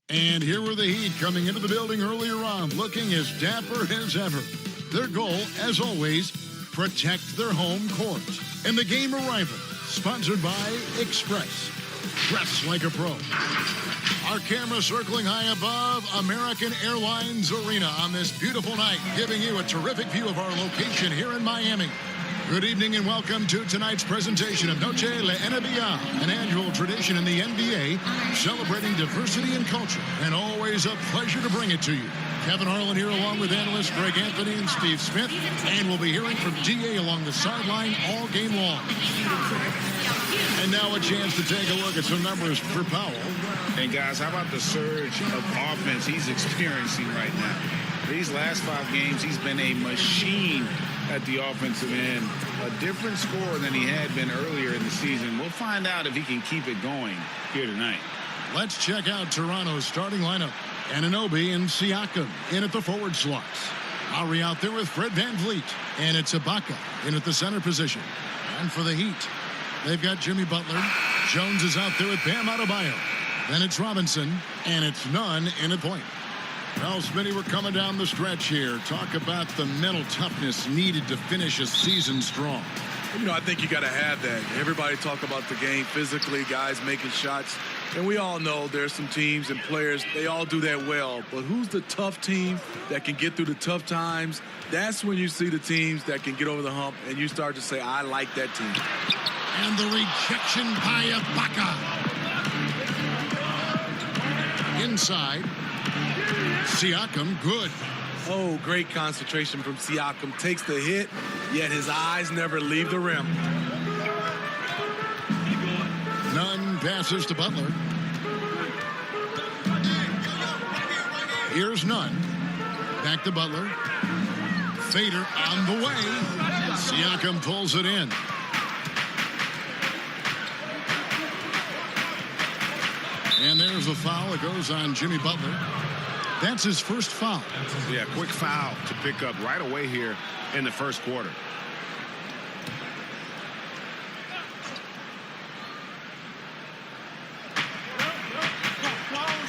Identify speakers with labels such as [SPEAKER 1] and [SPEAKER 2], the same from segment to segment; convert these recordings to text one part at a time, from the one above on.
[SPEAKER 1] And here were the Heat coming into the building earlier on, looking as dapper as ever. Their goal, as always, protect their home court. And the game arrival, sponsored by Express. Dress like a pro. Our camera circling high above American Airlines Arena on this beautiful night, giving you a terrific view of our location here in Miami. Good evening and welcome to tonight's presentation of Noche La NBA, an annual tradition in the NBA, celebrating diversity and culture, and always a pleasure to bring it to you. Kevin Harlan here along with analysts Greg Anthony and Steve Smith, and we'll be hearing from DA along the sideline all game long. And now a chance to take a look at some numbers for Powell.
[SPEAKER 2] And guys, how about the surge of offense he's experiencing right now? These last 5 games, he's been a machine at the offensive end. A different scorer than he had been earlier in the season. We'll find out if he can keep it going here tonight.
[SPEAKER 1] Let's check out Toronto's starting lineup. Anunoby and Siakam in at the forward slots. Lowry out there with Fred VanVleet. And it's Ibaka in at the center position. And for the Heat, they've got Jimmy Butler. Jones is out there with Bam Adebayo. Then it's Robinson. And it's Nunn in at point. Well, Smitty, we're coming down the stretch here. Talk about the mental toughness needed to finish a season strong.
[SPEAKER 3] You know, I think you got to have that. Everybody talk about the game physically, guys making shots. And we all know there's some teams and players, they all do that well. But who's the tough team that can get through the tough times? That's when you see the teams that can get over the hump, and you start to say, I like that team.
[SPEAKER 1] And the rejection by Ibaka. Inside. Siakam, good.
[SPEAKER 3] Oh, great concentration from Siakam. Takes the hit, yet his eyes never leave the rim.
[SPEAKER 1] Nunn passes to Butler. Here's Nunn. Back to Butler. Fader on the way. Siakam pulls it in. And there's a foul. It goes on Jimmy Butler. That's his first foul.
[SPEAKER 2] Yeah, quick foul to pick up right away here in the first quarter.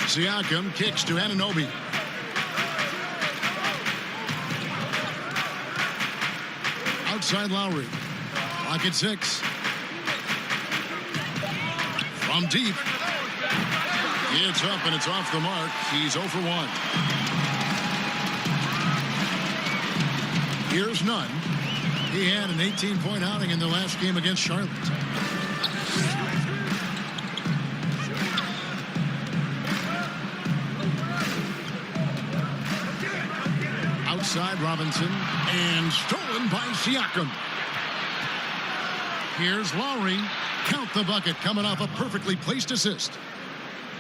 [SPEAKER 1] Siakam kicks to Anunoby. Outside Lowry. Clock at 6. From deep. It's up and it's off the mark. He's 0 for 1. Here's Nunn. He had an 18-point outing in the last game against Charlotte. Outside Robinson, and stolen by Siakam. Here's Lowry. Count the bucket, coming off a perfectly placed assist.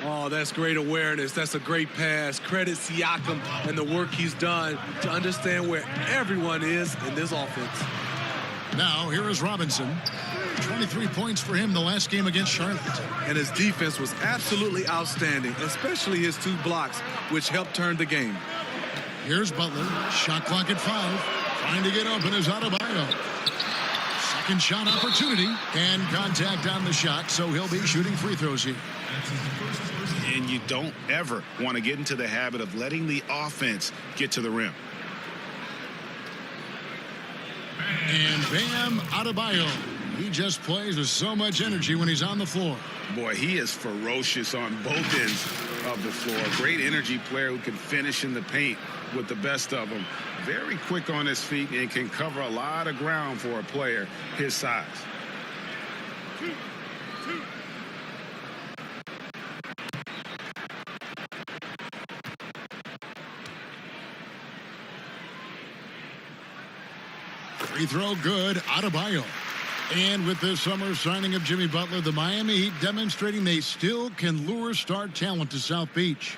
[SPEAKER 3] Oh, that's great awareness. That's a great pass. Credit Siakam and the work he's done to understand where everyone is in this offense.
[SPEAKER 1] Now, here is Robinson. 23 points for him the last game against Charlotte.
[SPEAKER 3] And his defense was absolutely outstanding, especially his 2 blocks, which helped turn the game.
[SPEAKER 1] Here's Butler. Shot clock at 5. Trying to get open is Adebayo. Second shot opportunity. And contact on the shot, so he'll be shooting free throws here.
[SPEAKER 2] And you don't ever want to get into the habit of letting the offense get to the rim.
[SPEAKER 1] And Bam Adebayo. He just plays with so much energy when he's on the floor.
[SPEAKER 2] Boy, he is ferocious on both ends of the floor. Great energy player who can finish in the paint with the best of them. Very quick on his feet and can cover a lot of ground for a player his size.
[SPEAKER 1] Free throw good. Adebayo. And with this summer signing of Jimmy Butler, the Miami Heat demonstrating they still can lure star talent to South Beach.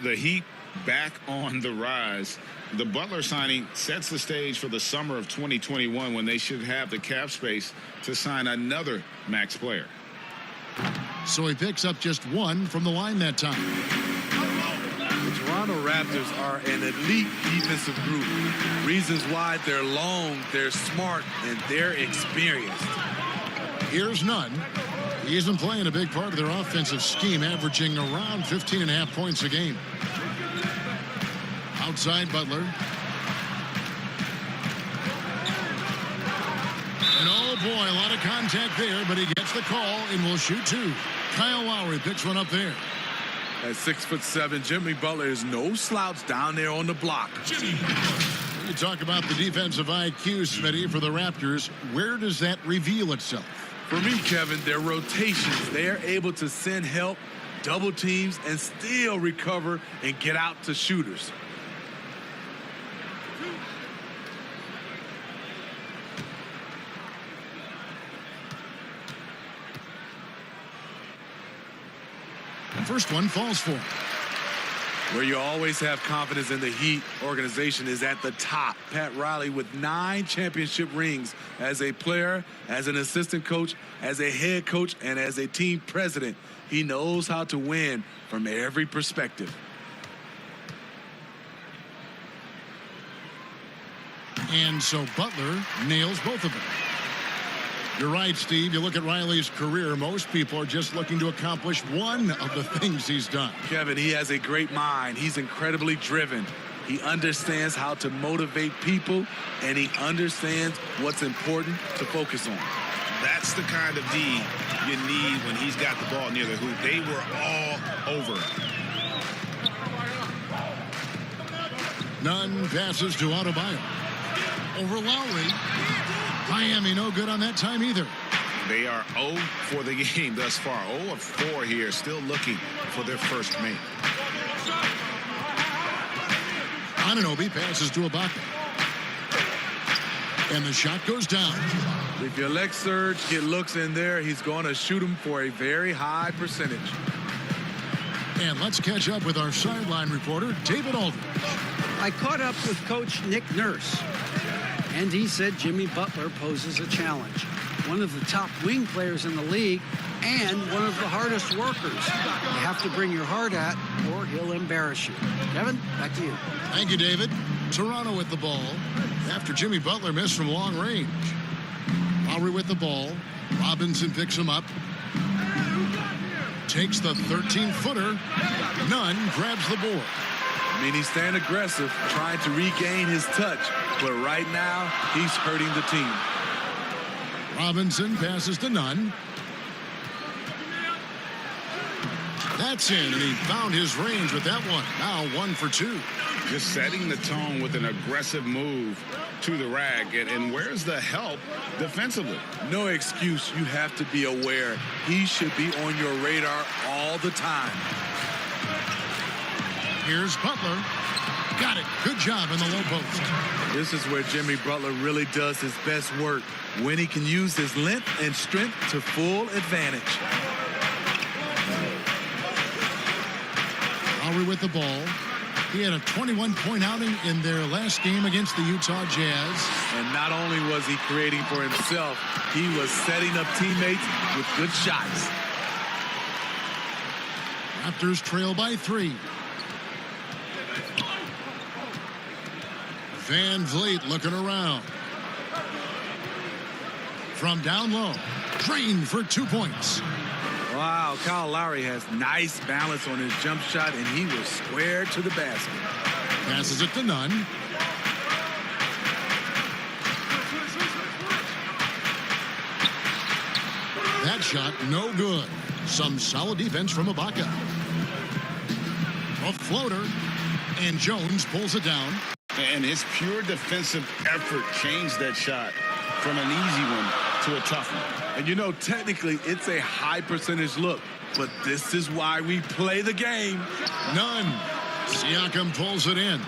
[SPEAKER 2] The Heat back on the rise. The Butler signing sets the stage for the summer of 2021 when they should have the cap space to sign another max player.
[SPEAKER 1] So he picks up just 1 from the line that time.
[SPEAKER 3] The Toronto Raptors are an elite defensive group. Reasons why they're long, they're smart, and they're experienced.
[SPEAKER 1] Here's Nunn. He's been playing a big part of their offensive scheme, averaging around 15.5 points a game. Outside Butler. And oh boy, a lot of contact there, but he gets the call and will shoot two. Kyle Lowry picks one up there.
[SPEAKER 3] At 6'7", Jimmy Butler is no slouch down there on the block.
[SPEAKER 1] You talk about the defensive IQ, Smitty, for the Raptors. Where does that reveal itself?
[SPEAKER 3] For me, Kevin, their rotations. They are able to send help, double teams, and still recover and get out to shooters.
[SPEAKER 1] First one falls for him.
[SPEAKER 3] Where you always have confidence in the Heat organization is at the top. Pat Riley with 9 championship rings as a player, as an assistant coach, as a head coach, and as a team president. He knows how to win from every perspective.
[SPEAKER 1] And so Butler nails both of them. You're right, Steve. You look at Riley's career, most people are just looking to accomplish one of the things he's done.
[SPEAKER 3] Kevin, he has a great mind. He's incredibly driven. He understands how to motivate people, and he understands what's important to focus on.
[SPEAKER 2] That's the kind of D you need when he's got the ball near the hoop. They were all over him.
[SPEAKER 1] None passes to Adebayo. Over Lowry. Miami no good on that time either.
[SPEAKER 2] They are 0 for the game thus far. 0 of 4 here, still looking for their first make.
[SPEAKER 1] Anunoby passes to Ibaka. And the shot goes down.
[SPEAKER 3] If you let Serge get looks in there, he's going to shoot him for a very high percentage.
[SPEAKER 1] And let's catch up with our sideline reporter, David Aldridge.
[SPEAKER 4] I caught up with Coach Nick Nurse, and he said Jimmy Butler poses a challenge. One of the top wing players in the league and one of the hardest workers. You have to bring your heart at, or he'll embarrass you. Kevin, back to you.
[SPEAKER 1] Thank you, David. Toronto with the ball after Jimmy Butler missed from long range. Lowry with the ball. Robinson picks him up. Takes the 13-footer. Nunn grabs the board.
[SPEAKER 3] I mean, he's staying aggressive, trying to regain his touch. But right now, he's hurting the team.
[SPEAKER 1] Robinson passes to Nunn. That's in, and he found his range with that one. Now 1 for 2.
[SPEAKER 2] Just setting the tone with an aggressive move to the rack. And where's the help defensively?
[SPEAKER 3] No excuse. You have to be aware. He should be on your radar all the time.
[SPEAKER 1] Here's Butler. Got it. Good job in the low post.
[SPEAKER 3] This is where Jimmy Butler really does his best work, when he can use his length and strength to full advantage.
[SPEAKER 1] Lowry with the ball. He had a 21-point outing in their last game against the Utah Jazz.
[SPEAKER 3] And not only was he creating for himself, he was setting up teammates with good shots.
[SPEAKER 1] Raptors trail by 3. Van Vliet looking around. From down low. Drained for 2 points.
[SPEAKER 3] Wow, Kyle Lowry has nice balance on his jump shot, and he was square to the basket.
[SPEAKER 1] Passes it to Nunn. That shot no good. Some solid defense from Ibaka. A floater. And Jones pulls it down.
[SPEAKER 2] And his pure defensive effort changed that shot from an easy one to a tough one.
[SPEAKER 3] And you know, technically, it's a high percentage look, but this is why we play the game.
[SPEAKER 1] Nunn. Siakam pulls it in.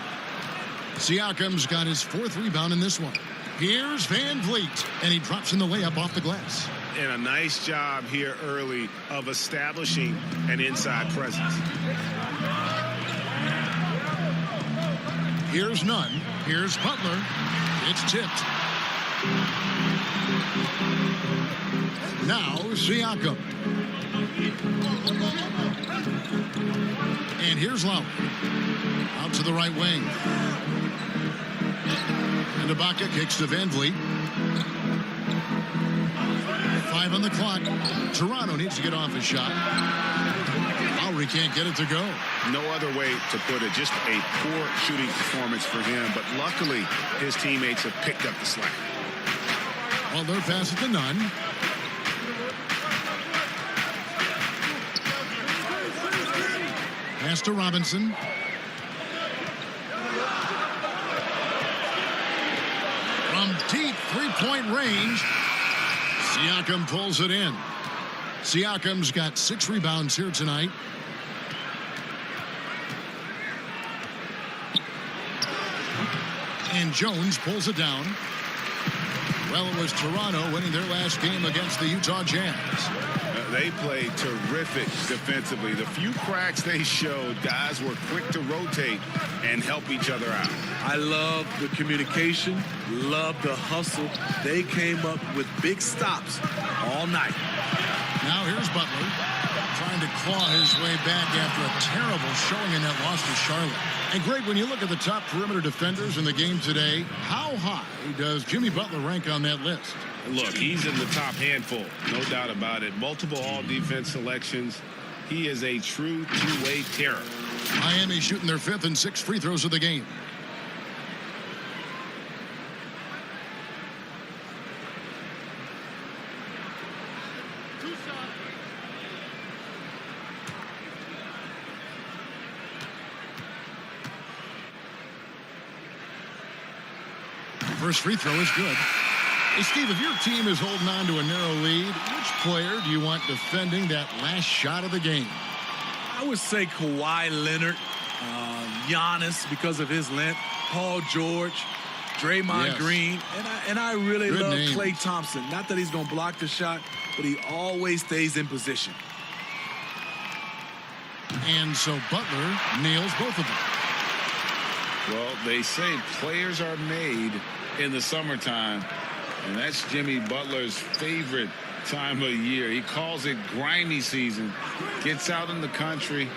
[SPEAKER 1] Siakam's got his 4th rebound in this one. Here's Van Vliet, and he drops in the layup off the glass.
[SPEAKER 2] And a nice job here early of establishing an inside presence.
[SPEAKER 1] Here's Nunn. Here's Butler. It's tipped. Now Siakam. And here's Lowry. Out to the right wing. And Ibaka kicks to Van Vliet. 5 on the clock. Toronto needs to get off a shot. Lowry can't get it to go.
[SPEAKER 5] No other way to put it. Just a poor shooting performance for him. But luckily, his teammates have picked up the slack.
[SPEAKER 1] Butler passes to Nunn. Pass to Robinson. From deep three-point range, Siakam pulls it in. Siakam's got 6 rebounds here tonight. And Jones pulls it down. Well, it was Toronto winning their last game against the Utah Jazz.
[SPEAKER 5] They played terrific defensively. The few cracks they showed, guys were quick to rotate and help each other out.
[SPEAKER 3] I love the communication, love the hustle. They came up with big stops all night.
[SPEAKER 1] Now here's Butler trying to claw his way back after a terrible showing in that loss to Charlotte. And Greg, when you look at the top perimeter defenders in the game today, how high does Jimmy Butler rank on that list?
[SPEAKER 5] Look, he's in the top handful, no doubt about it. Multiple all-defense selections. He is a true two-way terror.
[SPEAKER 1] Miami shooting their 5th and 6th free throws of the game. First free throw is good. Hey, Steve, if your team is holding on to a narrow lead, which player do you want defending that last shot of the game?
[SPEAKER 3] I would say Kawhi Leonard, Giannis because of his length, Paul George, Draymond Green, and I really love Klay Thompson. Not that he's going to block the shot, but he always stays in position.
[SPEAKER 1] And so Butler nails both of them.
[SPEAKER 2] Well, they say players are made in the summertime, and that's Jimmy Butler's favorite time of year. He calls it grimy season, gets out in the country,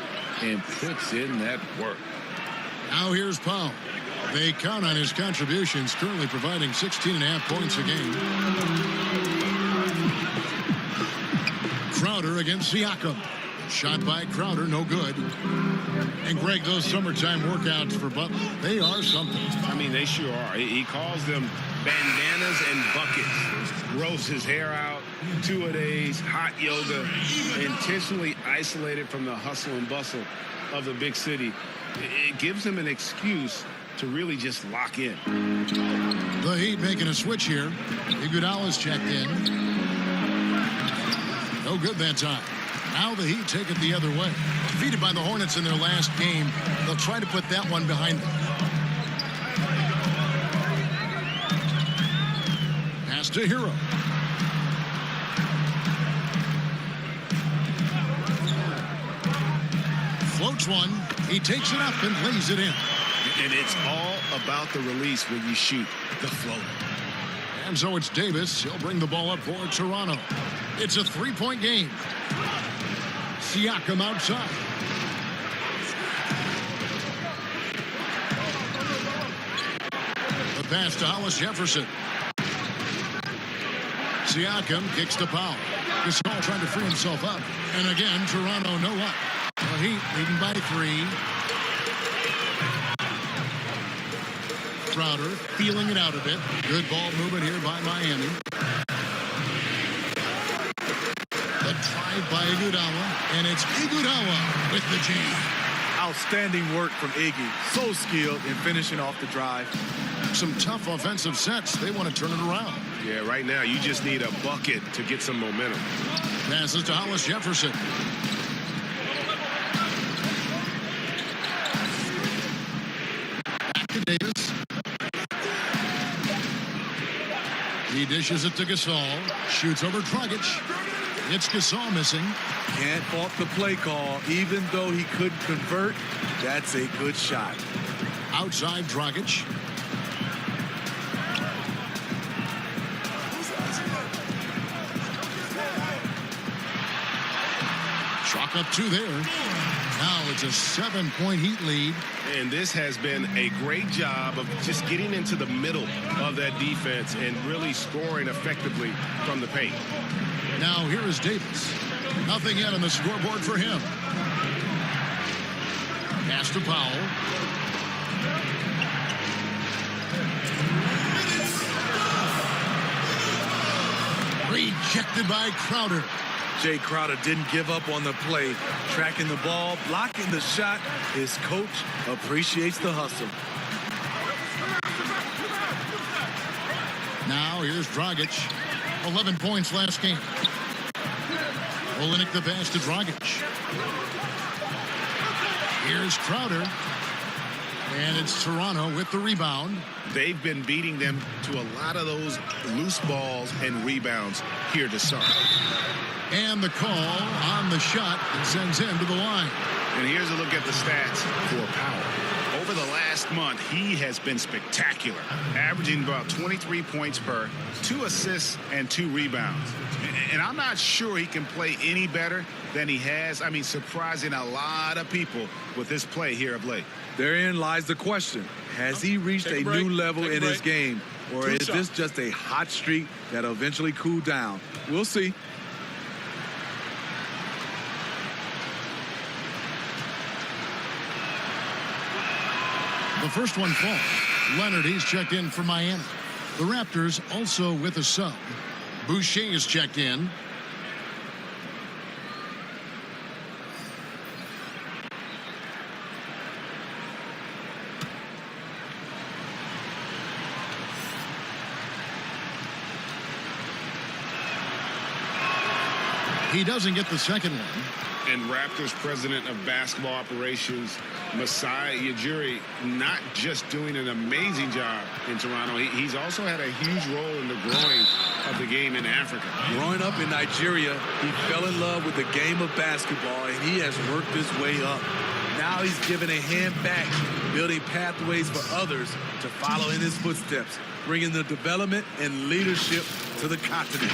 [SPEAKER 2] and puts in that work.
[SPEAKER 1] Now here's Powell. They count on his contributions, currently providing 16.5 points a game. Crowder against Siakam. Shot by Crowder, no good. And Greg, those summertime workouts for Butler, they are something.
[SPEAKER 5] I mean, they sure are. He calls them bandanas and buckets. Grows his hair out, 2-a-days, hot yoga, intentionally isolated from the hustle and bustle of the big city. It gives him an excuse to really just lock in.
[SPEAKER 1] The Heat making a switch here. Iguodala's checked in. No good that time. Now the Heat take it the other way. Defeated by the Hornets in their last game, they'll try to put that one behind them. Pass to Hero. Floats one. He takes it up and lays it in.
[SPEAKER 5] And it's all about the release when you shoot the floater.
[SPEAKER 1] And so it's Davis. He'll bring the ball up for Toronto. It's a 3-point game. Siakam outside. The pass to Hollis Jefferson. Siakam kicks to Powell. Gasol trying to free himself up. And again, Toronto no luck. The Heat leading by 3. Crowder feeling it out a bit. Good ball movement here by Miami. The drive by Iguodala, and it's Iguodala with the jam.
[SPEAKER 3] Outstanding work from Iggy. So skilled in finishing off the drive.
[SPEAKER 1] Some tough offensive sets. They want to turn it around.
[SPEAKER 5] Yeah, right now you just need a bucket to get some momentum.
[SPEAKER 1] Passes to Hollis Jefferson. Back to Davis. He dishes it to Gasol. Shoots over Dragic. It's Gasol missing.
[SPEAKER 3] Can't fault the play call. Even though he couldn't convert, that's a good shot.
[SPEAKER 1] Outside Dragic. back up 2 there. Now it's a 7-point Heat lead.
[SPEAKER 5] And this has been a great job of just getting into the middle of that defense and really scoring effectively from the paint.
[SPEAKER 1] Now here is Davis. Nothing yet on the scoreboard for him. Pass to Powell. Rejected by Crowder.
[SPEAKER 3] Jay Crowder didn't give up on the play, tracking the ball, blocking the shot. His coach appreciates the hustle.
[SPEAKER 1] Now here's Dragic. 11 points last game. Olynyk the pass to Dragic. Here's Crowder. And it's Toronto with the rebound.
[SPEAKER 2] They've been beating them to a lot of those loose balls and rebounds here to start.
[SPEAKER 1] And the call on the shot that sends him to the line.
[SPEAKER 2] And here's a look at the stats for Powell. Over the last month, he has been spectacular, averaging about 23 points per, 2 assists and 2 rebounds. And I'm not sure he can play any better than he has. I mean, surprising a lot of people with his play here of late.
[SPEAKER 3] Therein lies the question. Has he reached a new level in his game? Or is this just a hot streak that'll eventually cool down? We'll see.
[SPEAKER 1] The first one falls. Leonard, he's checked in for Miami. The Raptors also with a sub. Boucher is checked in. He doesn't get the second one.
[SPEAKER 5] And Raptors president of basketball operations, Masai Ujiri, not just doing an amazing job in Toronto, he's also had a huge role in the growing of the game in Africa.
[SPEAKER 3] Growing up in Nigeria, he fell in love with the game of basketball, and he has worked his way up. Now he's given a hand back, building pathways for others to follow in his footsteps, bringing the development and leadership to the continent.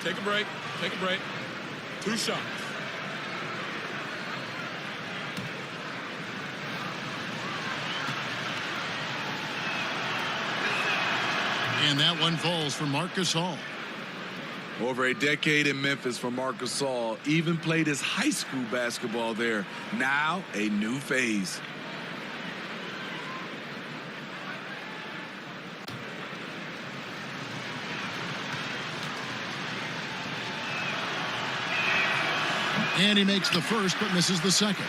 [SPEAKER 6] Take a break. Take a break. 2 shots.
[SPEAKER 1] And that one falls for Marcus Hall.
[SPEAKER 3] Over a decade in Memphis for Marcus Hall. Even played his high school basketball there. Now a new phase.
[SPEAKER 1] And he makes the first but misses the second.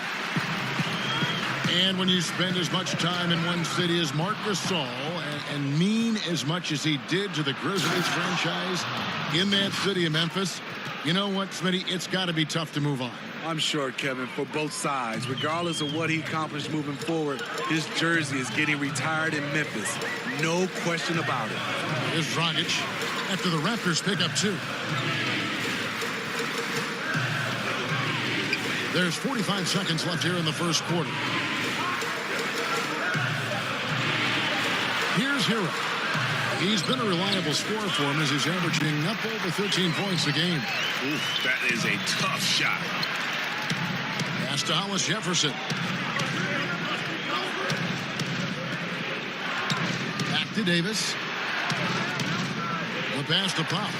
[SPEAKER 1] And when you spend as much time in one city as Marc Gasol and mean as much as he did to the Grizzlies franchise in that city of Memphis, you know what, Smitty? It's got to be tough to move on.
[SPEAKER 3] I'm sure, Kevin, for both sides. Regardless of what he accomplished moving forward, his jersey is getting retired in Memphis. No question about it.
[SPEAKER 1] Here's Dragic after the Raptors pick up 2. There's 45 seconds left here in the first quarter. Here's Hero. He's been a reliable scorer for him as he's averaging up over 13 points a game.
[SPEAKER 5] Ooh, that is a tough shot.
[SPEAKER 1] Pass to Hollis Jefferson. Back to Davis. The pass to Pop.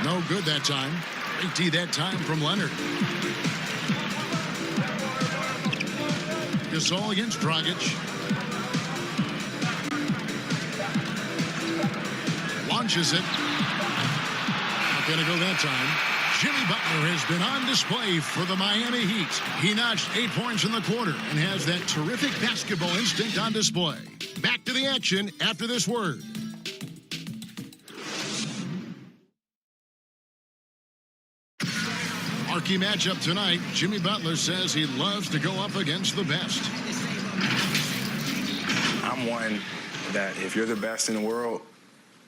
[SPEAKER 1] No good that time. Great D that time from Leonard. Gasol against Dragic. Launches it. Not going to go that time. Jimmy Butler has been on display for the Miami Heat. He notched 8 points in the quarter and has that terrific basketball instinct on display. Back to the action after this word. Marquee matchup tonight. Jimmy Butler says he loves to go up against the best.
[SPEAKER 7] I'm one that if you're the best in the world,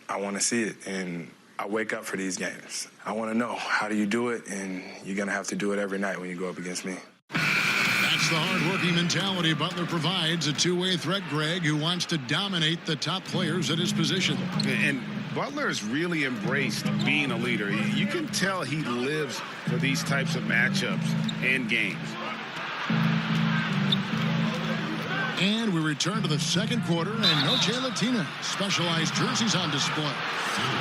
[SPEAKER 7] I want to see it. And I wake up for these games. I want to know, how do you do it? And you're going to have to do it every night when you go up against me.
[SPEAKER 1] That's the hard-working mentality Butler provides, a two-way threat, Greg, who wants to dominate the top players at his position.
[SPEAKER 2] And Butler has really embraced being a leader. You can tell he lives for these types of matchups and games.
[SPEAKER 1] And we return to the second quarter, and Noche Latina specialized jerseys on display.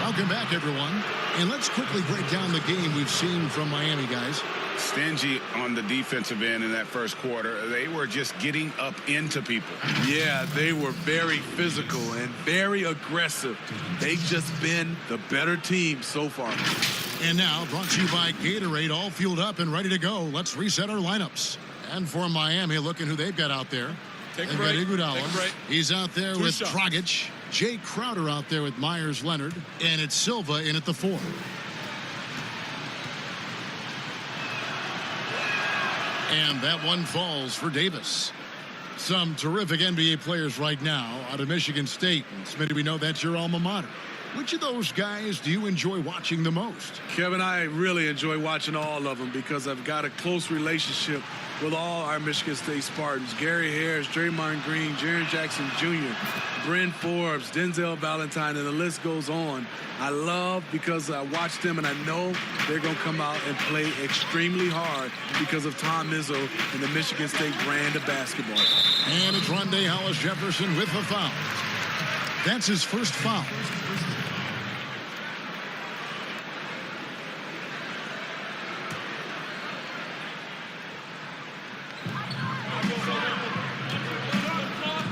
[SPEAKER 1] Welcome back, everyone. And let's quickly break down the game we've seen from Miami, guys.
[SPEAKER 2] Stingy on the defensive end in that first quarter. They were just getting up into people.
[SPEAKER 3] Yeah, they were very physical and very aggressive. They've just been the better team so far.
[SPEAKER 1] And now, brought to you by Gatorade, all fueled up and ready to go. Let's reset our lineups. And for Miami, looking who they've got out there.
[SPEAKER 6] Take a
[SPEAKER 1] They've
[SPEAKER 6] break.
[SPEAKER 1] got Iguodala.
[SPEAKER 6] Take a break.
[SPEAKER 1] He's out there
[SPEAKER 6] Two
[SPEAKER 1] with
[SPEAKER 6] shots.
[SPEAKER 1] Dragic. Jay Crowder out there with Myers Leonard. And it's Silva in at the 4. And that one falls for Davis. Some terrific NBA players right now out of Michigan State. And Smitty, we know that's your alma mater. Which of those guys do you enjoy watching the most?
[SPEAKER 3] Kevin, I really enjoy watching all of them because I've got a close relationship with all our Michigan State Spartans. Gary Harris, Draymond Green, Jaren Jackson Jr., Bryn Forbes, Denzel Valentine, and the list goes on. I love because I watch them and I know they're going to come out and play extremely hard because of Tom Izzo and the Michigan State brand of basketball.
[SPEAKER 1] And it's Rondé Hollis Jefferson with the foul. That's his first foul.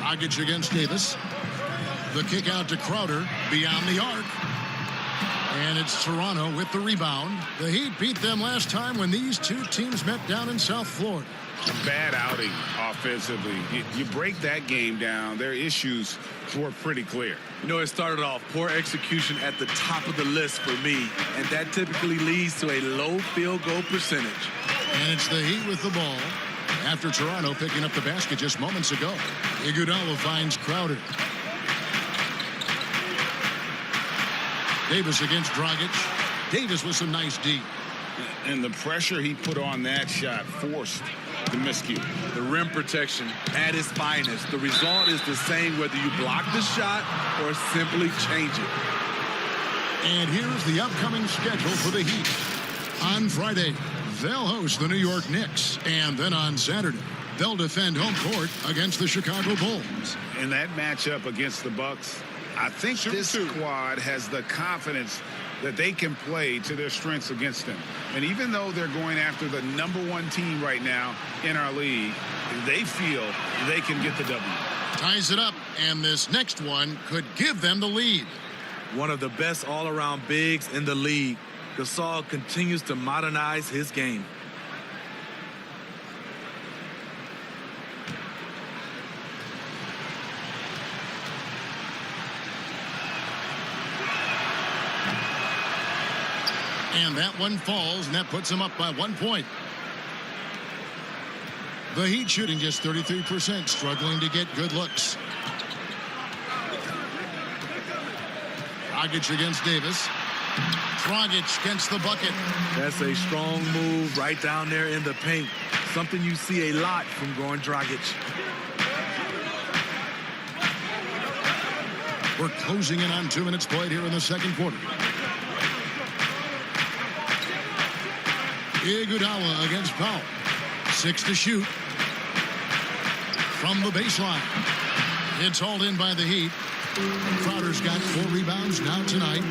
[SPEAKER 1] Dragic against Davis. The kick out to Crowder beyond the arc. And it's Toronto with the rebound. The Heat beat them last time when these two teams met down in South Florida.
[SPEAKER 2] Bad outing offensively. You break that game down, their issues were pretty clear.
[SPEAKER 3] You know, it started off poor execution at the top of the list for me, and that typically leads to a low field goal percentage.
[SPEAKER 1] And it's the Heat with the ball after Toronto picking up the basket just moments ago. Iguodala finds Crowder. Davis against Dragic. Davis with some nice D.
[SPEAKER 2] And the pressure he put on that shot forced the miscue.
[SPEAKER 3] The rim protection at its finest. The result is the same whether you block the shot or simply change it.
[SPEAKER 1] And here's the upcoming schedule for the Heat. On Friday, they'll host the New York Knicks. And then on Saturday, they'll defend home court against the Chicago Bulls.
[SPEAKER 2] In that matchup against the Bucks, I think this squad has the confidence that they can play to their strengths against them. And even though they're going after the #1 team right now in our league, they feel they can get the W.
[SPEAKER 1] Ties it up, and this next one could give them the lead.
[SPEAKER 3] One of the best all-around bigs in the league. Gasol continues to modernize his game.
[SPEAKER 1] And that one falls, and that puts him up by 1 point. The Heat shooting just 33%, struggling to get good looks. Dragic against Davis. Dragic against the bucket.
[SPEAKER 3] That's a strong move right down there in the paint. Something you see a lot from Goran Dragic.
[SPEAKER 1] We're closing in on 2 minutes played here in the second quarter. Iguodala against Powell. 6 to shoot. From the baseline. It's hauled in by the Heat. Crowder's got 4 rebounds now tonight.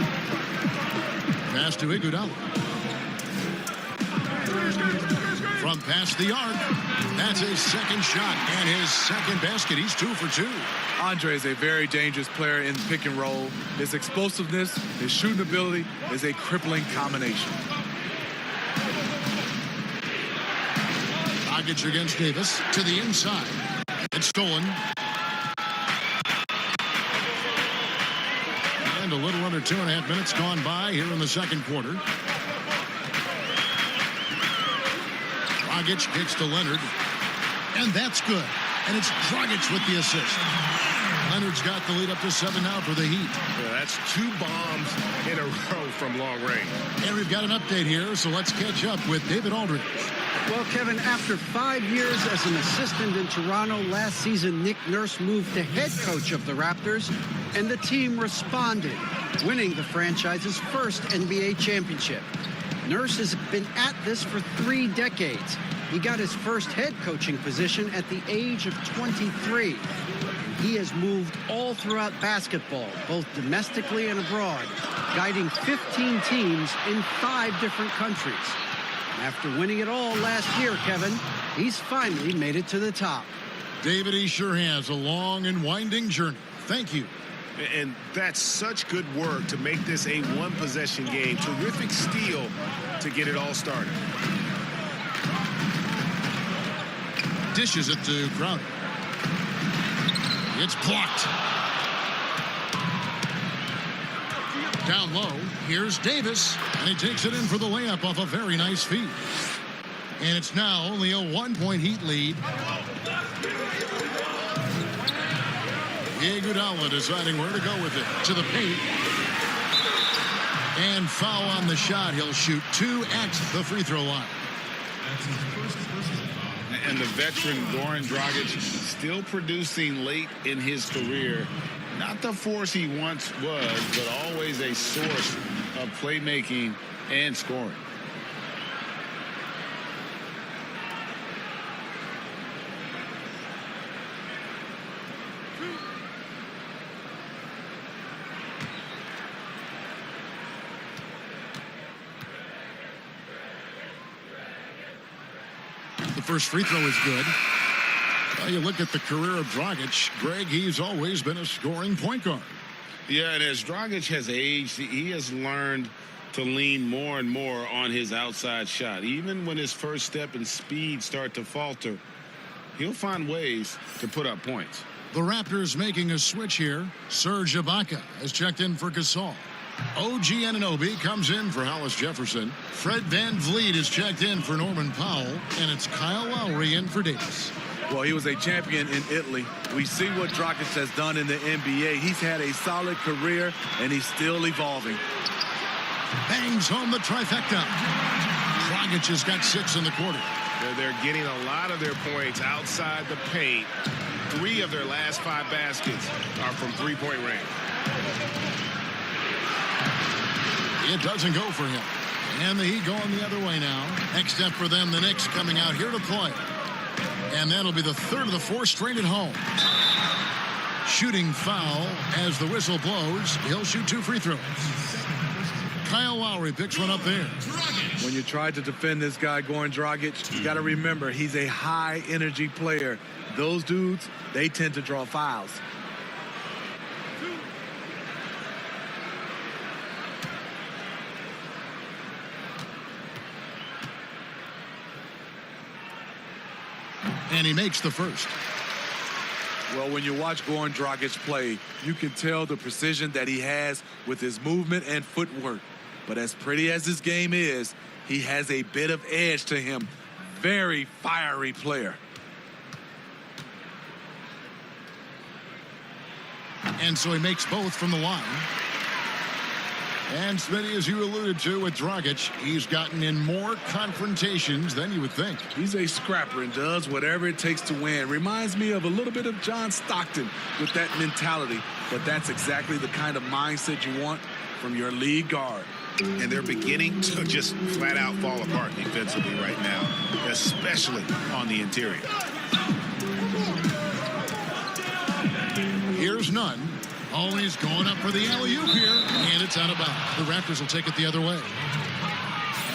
[SPEAKER 1] Pass to Iguodala. From past the arc. That's his second shot and his second basket. He's 2 for 2.
[SPEAKER 3] Andre is a very dangerous player in pick and roll. His explosiveness, his shooting ability is a crippling combination.
[SPEAKER 1] Dragic against Davis to the inside. It's stolen. And a little under 2.5 minutes gone by here in the second quarter. Dragic kicks to Leonard. And that's good. And it's Dragic with the assist. Leonard's got the lead up to 7 now for the Heat.
[SPEAKER 5] Yeah, that's 2 bombs in a row from long range.
[SPEAKER 1] And we've got an update here, so let's catch up with David Aldridge.
[SPEAKER 4] Well, Kevin, after 5 years as an assistant in Toronto, last season Nick Nurse moved to head coach of the Raptors, and the team responded, winning the franchise's first NBA championship. Nurse has been at this for 3 decades. He got his first head coaching position at the age of 23. He has moved all throughout basketball, both domestically and abroad, guiding 15 teams in 5 different countries. After winning it all last year, Kevin, he's finally made it to the top.
[SPEAKER 1] David, he sure has a long and winding journey. Thank you.
[SPEAKER 5] And that's such good work to make this a 1-possession game. Terrific steal to get it all started.
[SPEAKER 1] Dishes it to Crowder. It's blocked. Down low, here's Davis, and he takes it in for the layup off a very nice feed. And it's now only a 1-point Heat lead. Iguodala deciding where to go with it. To the paint. And foul on the shot. He'll shoot 2 at the free throw line.
[SPEAKER 2] And the veteran Goran Dragic still producing late in his career. Not the force he once was, but always a source of playmaking and scoring.
[SPEAKER 1] The first free throw is good. Well, you look at the career of Dragic, Greg, he's always been a scoring point guard.
[SPEAKER 2] Yeah, and as Dragic has aged, he has learned to lean more and more on his outside shot. Even when his first step and speed start to falter, he'll find ways to put up points.
[SPEAKER 1] The Raptors making a switch here. Serge Ibaka has checked in for Gasol. OG Anunoby comes in for Hollis Jefferson. Fred VanVleet is checked in for Norman Powell. And it's Kyle Lowry in for Davis.
[SPEAKER 3] Well, he was a champion in Italy. We see what Dragic has done in the NBA. He's had a solid career, and he's still evolving.
[SPEAKER 1] Bangs home the trifecta. Dragic has got 6 in the quarter.
[SPEAKER 5] They're getting a lot of their points outside the paint. 3 of their last 5 baskets are from 3-point range.
[SPEAKER 1] It doesn't go for him. And the Heat going the other way now. Next step for them, the Knicks coming out here to play. And that'll be the 3rd of the 4 straight at home. Shooting foul as the whistle blows. He'll shoot 2 free throws. Kyle Lowry picks one up there.
[SPEAKER 3] When you try to defend this guy, Goran Dragic, you got to remember he's a high-energy player. Those dudes, they tend to draw fouls.
[SPEAKER 1] And he makes the first.
[SPEAKER 3] Well, when you watch Goran Dragic play, you can tell the precision that he has with his movement and footwork. But as pretty as his game is, he has a bit of edge to him. Very fiery player.
[SPEAKER 1] And so he makes both from the line. And Smitty, as you alluded to with Dragic, he's gotten in more confrontations than you would think.
[SPEAKER 3] He's a scrapper and does whatever it takes to win. Reminds me of a little bit of John Stockton with that mentality. But that's exactly the kind of mindset you want from your lead guard.
[SPEAKER 2] And they're beginning to just flat out fall apart defensively right now, especially on the interior.
[SPEAKER 1] Here's none. Always going up for the alley-oop here, and it's out of bounds. The Raptors will take it the other way.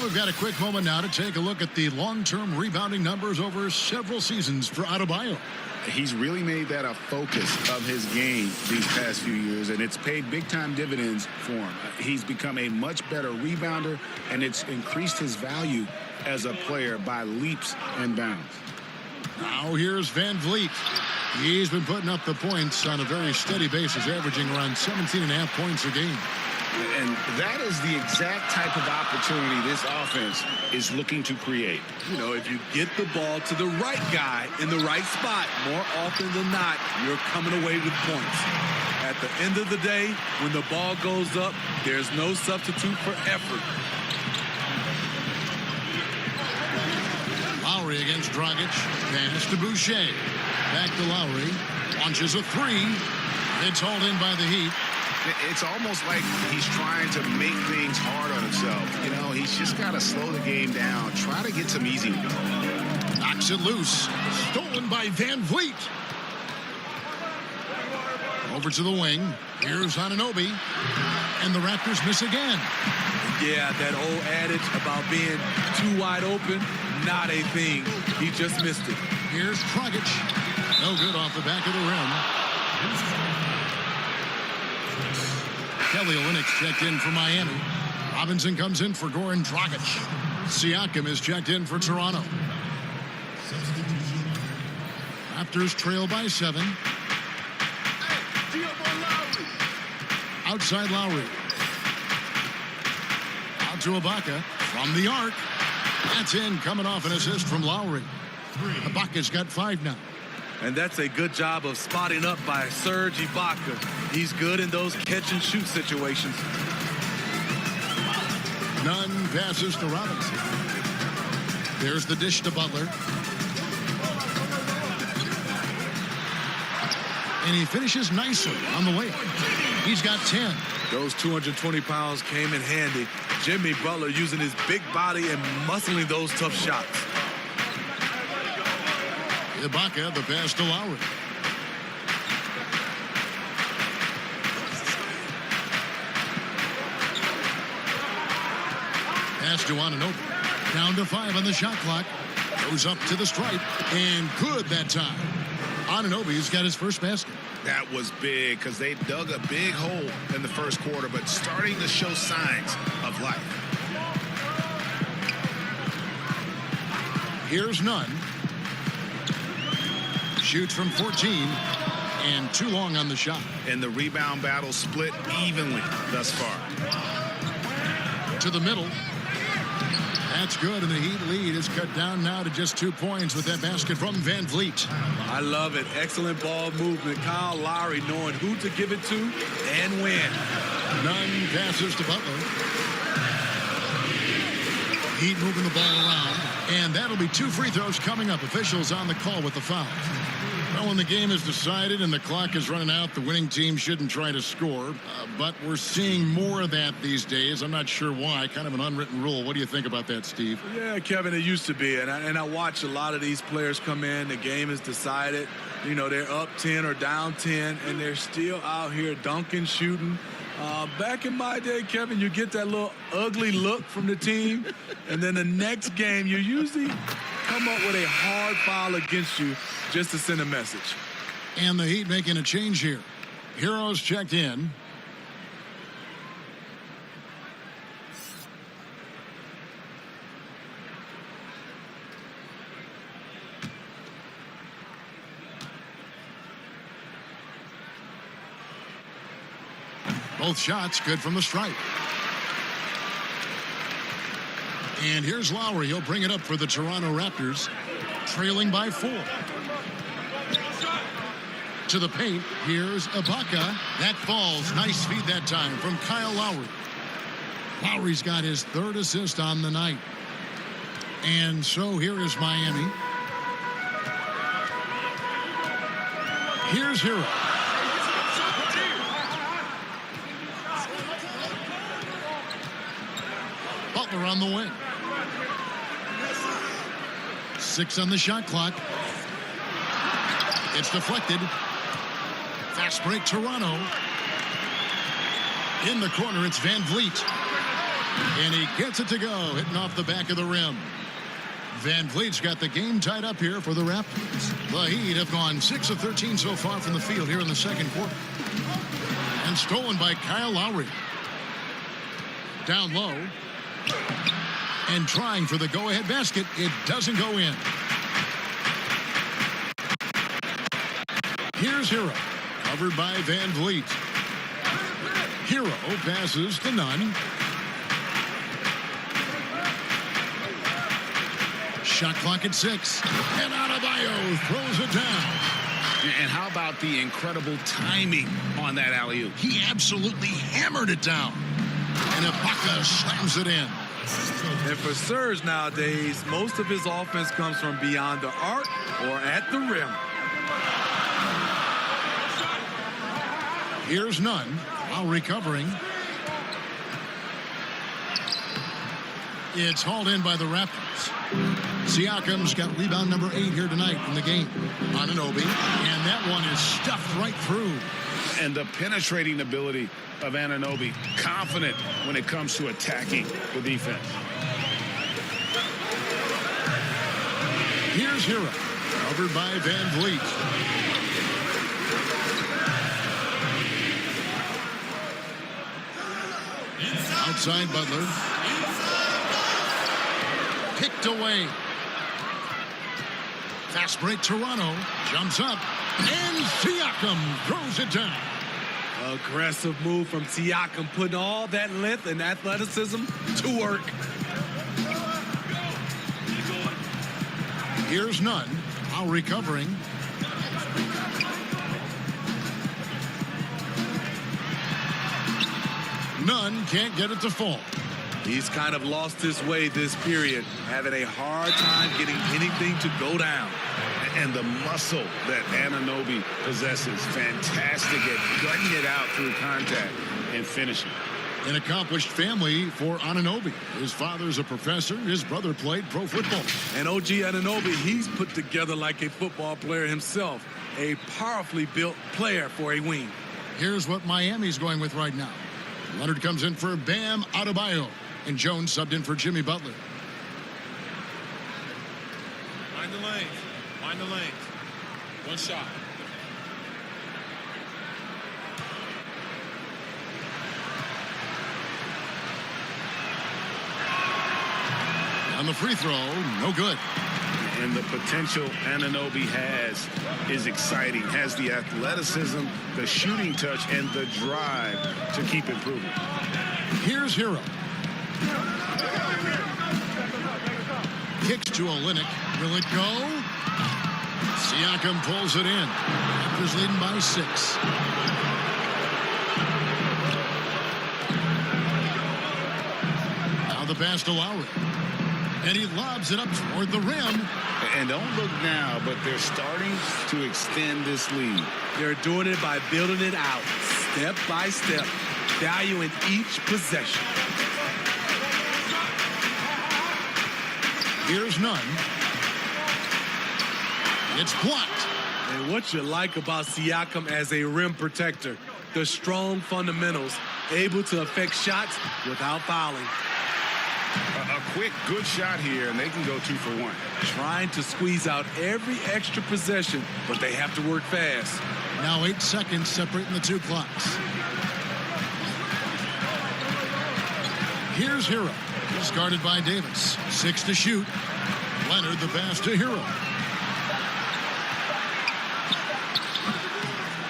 [SPEAKER 1] We've got a quick moment now to take a look at the long-term rebounding numbers over several seasons for Adebayo.
[SPEAKER 2] He's really made that a focus of his game these past few years, and it's paid big-time dividends for him. He's become a much better rebounder, and it's increased his value as a player by leaps and bounds.
[SPEAKER 1] Now here's VanVleet. He's been putting up the points on a very steady basis, averaging around 17.5 points a game.
[SPEAKER 5] And that is the exact type of opportunity this offense is looking to create.
[SPEAKER 3] You know, if you get the ball to the right guy in the right spot, more often than not, you're coming away with points. At the end of the day, when the ball goes up, there's no substitute for effort.
[SPEAKER 1] Lowry against Dragic. Pass to Boucher. Back to Lowry. Launches a three. It's hauled in by the Heat.
[SPEAKER 5] It's almost like he's trying to make things hard on himself. You know, he's just got to slow the game down. Try to get some easy ones.
[SPEAKER 1] Knocks it loose. Stolen by Van Vliet. Over to the wing. Here's Anunoby. And the Raptors miss again.
[SPEAKER 3] Yeah, that old adage about being too wide open, not a thing. He just missed it.
[SPEAKER 1] Here's Dragic. No good off the back of the rim. Kelly Olynyk checked in for Miami. Robinson comes in for Goran Dragic. Siakam is checked in for Toronto. Raptors trail by 7. Outside Lowry. Out to Ibaka from the arc. That's in, coming off an assist from Lowry. Ibaka's got 5 now.
[SPEAKER 3] And that's a good job of spotting up by Serge Ibaka. He's good in those catch-and-shoot situations.
[SPEAKER 1] Nunn passes to Robinson. There's the dish to Butler. And he finishes nicely on the layup. He's got 10.
[SPEAKER 3] Those 220 pounds came in handy. Jimmy Butler using his big body and muscling those tough shots.
[SPEAKER 1] Ibaka, the pass to Lowry. Pass to Anunoby. Down to 5 on the shot clock. Goes up to the stripe. And good that time. Anunoby's got his first basket.
[SPEAKER 5] That was big because they dug a big hole in the first quarter, but starting to show signs of life.
[SPEAKER 1] Here's Nunn. Shoots from 14 and too long on the shot.
[SPEAKER 5] And the rebound battle split evenly thus far.
[SPEAKER 1] To the middle. That's good, and the Heat lead is cut down now to just 2 points with that basket from Van Vliet.
[SPEAKER 3] I love it. Excellent ball movement. Kyle Lowry knowing who to give it to and when.
[SPEAKER 1] Nunn passes to Butler. Heat moving the ball around, and that'll be 2 free throws coming up. Officials on the call with the foul. Well, when the game is decided and the clock is running out, the winning team shouldn't try to score. But we're seeing more of that these days. I'm not sure why. Kind of an unwritten rule. What do you think about that, Steve?
[SPEAKER 3] Yeah, Kevin, it used to be. And I watch a lot of these players come in. The game is decided. You know, they're up 10 or down 10, and they're still out here dunking, shooting. Back in my day, Kevin, you get that little ugly look from the team, and then the next game, you usually come up with a hard foul against you just to send a message.
[SPEAKER 1] And the Heat making a change here. Heroes checked in. Both shots good from the stripe. And here's Lowry. He'll bring it up for the Toronto Raptors, trailing by 4. To the paint. Here's Ibaka. That falls. Nice feed that time from Kyle Lowry. Lowry's got his 3rd assist on the night. And so here is Miami. Here's Hero. Butler on the wing. 6 on the shot clock. It's deflected. Fast break, Toronto. In the corner, it's Van Vliet. And he gets it to go, hitting off the back of the rim. Van Vliet's got the game tied up here for the Raptors. The Heat have gone 6 of 13 so far from the field here in the second quarter. And stolen by Kyle Lowry. Down low. And trying for the go-ahead basket. It doesn't go in. Here's Hero. Covered by Van Vliet. Hero passes to Nunn. Shot clock at 6. And Adebayo throws it down.
[SPEAKER 2] And how about the incredible timing on that alley-oop?
[SPEAKER 1] He absolutely hammered it down. And Ibaka slams it in.
[SPEAKER 3] And for Serge nowadays, most of his offense comes from beyond the arc or at the rim.
[SPEAKER 1] Here's Nunn while recovering. It's hauled in by the Raptors. Siakam's got rebound number 8 here tonight in the game. Anunoby, and that one is stuffed right through.
[SPEAKER 2] And the penetrating ability of Anunoby, confident when it comes to attacking the defense.
[SPEAKER 1] Here's Hero, covered by Van Vliet. Outside Butler. Picked away. Fast break Toronto. Jumps up. And Siakam throws it down.
[SPEAKER 3] Aggressive move from Siakam, putting all that length and athleticism to work.
[SPEAKER 1] Here's Nunn, while recovering. Nunn can't get it to fall.
[SPEAKER 3] He's kind of lost his way this period, having a hard time getting anything to go down.
[SPEAKER 2] And the muscle that Anunoby possesses, fantastic at gutting it out through contact and finishing.
[SPEAKER 1] An accomplished family for Anunoby. His father's a professor. His brother played pro football.
[SPEAKER 3] And OG Anunoby, he's put together like a football player himself. A powerfully built player for a wing.
[SPEAKER 1] Here's what Miami's going with right now. Leonard comes in for Bam Adebayo. And Jones subbed in for Jimmy Butler.
[SPEAKER 6] Mind the lanes. Mind the lanes. One shot.
[SPEAKER 1] On the free throw, no good.
[SPEAKER 2] And the potential Anunoby has is exciting. Has the athleticism, the shooting touch, and the drive to keep improving.
[SPEAKER 1] Here's Hero. Kicks to Olynyk. Will it go? Siakam pulls it in. Raptors leading by 6. Now the pass to Lowry. And he lobs it up toward the rim.
[SPEAKER 2] And don't look now, but they're starting to extend this lead.
[SPEAKER 3] They're doing it by building it out, step by step, valuing each possession.
[SPEAKER 1] Here's Nunn. It's blocked.
[SPEAKER 3] And what you like about Siakam as a rim protector, the strong fundamentals, able to affect shots without fouling.
[SPEAKER 2] A quick, good shot here, and they can go 2 for 1.
[SPEAKER 3] Trying to squeeze out every extra possession, but they have to work fast.
[SPEAKER 1] Now 8 seconds separating the 2 clocks. Here's Hero. He's guarded by Davis. 6 to shoot. Leonard the pass to Hero.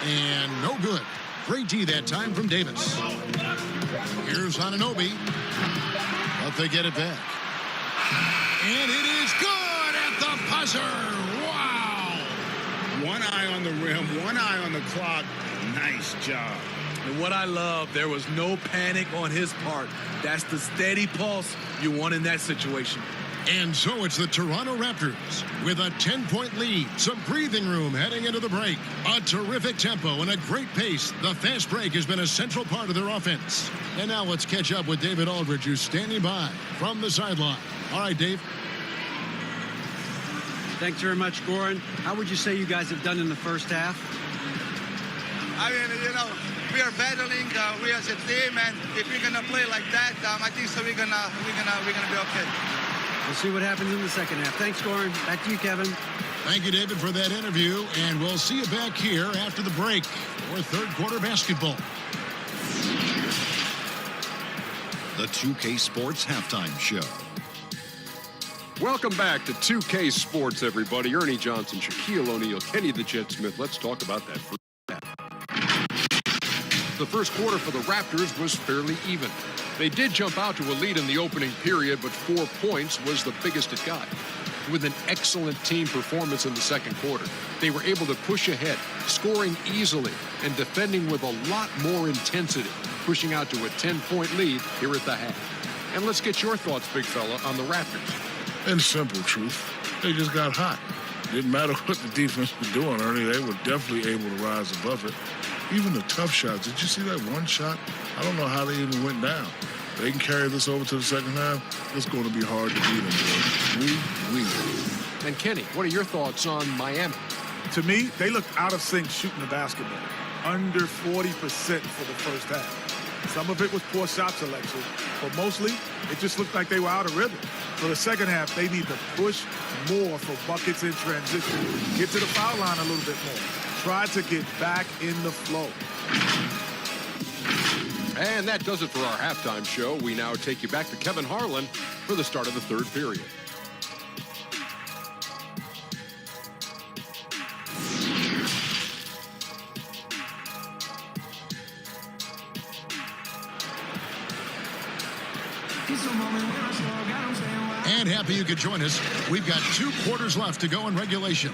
[SPEAKER 1] And no good. Great D that time from Davis. Here's Anunoby. But they get it back. And it is good at the buzzer. Wow.
[SPEAKER 2] One eye on the rim, one eye on the clock. Nice job.
[SPEAKER 3] And what I love, there was no panic on his part. That's the steady pulse you want in that situation.
[SPEAKER 1] And so it's the Toronto Raptors with a 10-point lead. Some breathing room heading into the break. A terrific tempo and a great pace. The fast break has been a central part of their offense. And now let's catch up with David Aldridge, who's standing by from the sideline. All right, Dave.
[SPEAKER 4] Thanks very much, Goran. How would you say you guys have done in the first half?
[SPEAKER 8] I mean, you know, we are battling. We as a team, and if we're gonna play like that, I think so. We're gonna be okay.
[SPEAKER 4] We'll see what happens in the second half. Thanks, Goran. Back to you, Kevin.
[SPEAKER 1] Thank you, David, for that interview. And we'll see you back here after the break for third quarter basketball.
[SPEAKER 9] The 2K Sports Halftime Show.
[SPEAKER 10] Welcome back to 2K Sports, everybody. Ernie Johnson, Shaquille O'Neal, Kenny the Jet Smith. Let's talk about that.
[SPEAKER 9] The
[SPEAKER 10] the first quarter for the Raptors was fairly even. They did jump out to a lead in the opening period, but 4 points was the biggest it got. With an excellent team performance in the second quarter, they were able to push ahead, scoring easily and defending with a lot more intensity, pushing out to a 10-point lead here at the half. And let's get your thoughts, big fella, on the Raptors.
[SPEAKER 11] In simple truth, they just got hot. Didn't matter what the defense was doing earlier, they were definitely able to rise above it. Even the tough shots, did you see that one shot? I don't know how they even went down. They can carry this over to the second half. It's going to be hard to beat them. We.
[SPEAKER 10] And Kenny, what are your thoughts on Miami?
[SPEAKER 12] To me, they looked out of sync shooting the basketball. Under 40% for the first half. Some of it was poor shot selection, but mostly it just looked like they were out of rhythm. For the second half, they need to push more for buckets in transition. Get to the foul line a little bit more. Try to get back in the flow.
[SPEAKER 10] And that does it for our halftime show. We now take you back to Kevin Harlan for the start of the third period.
[SPEAKER 1] And happy you could join us. We've got 2 quarters left to go in regulation.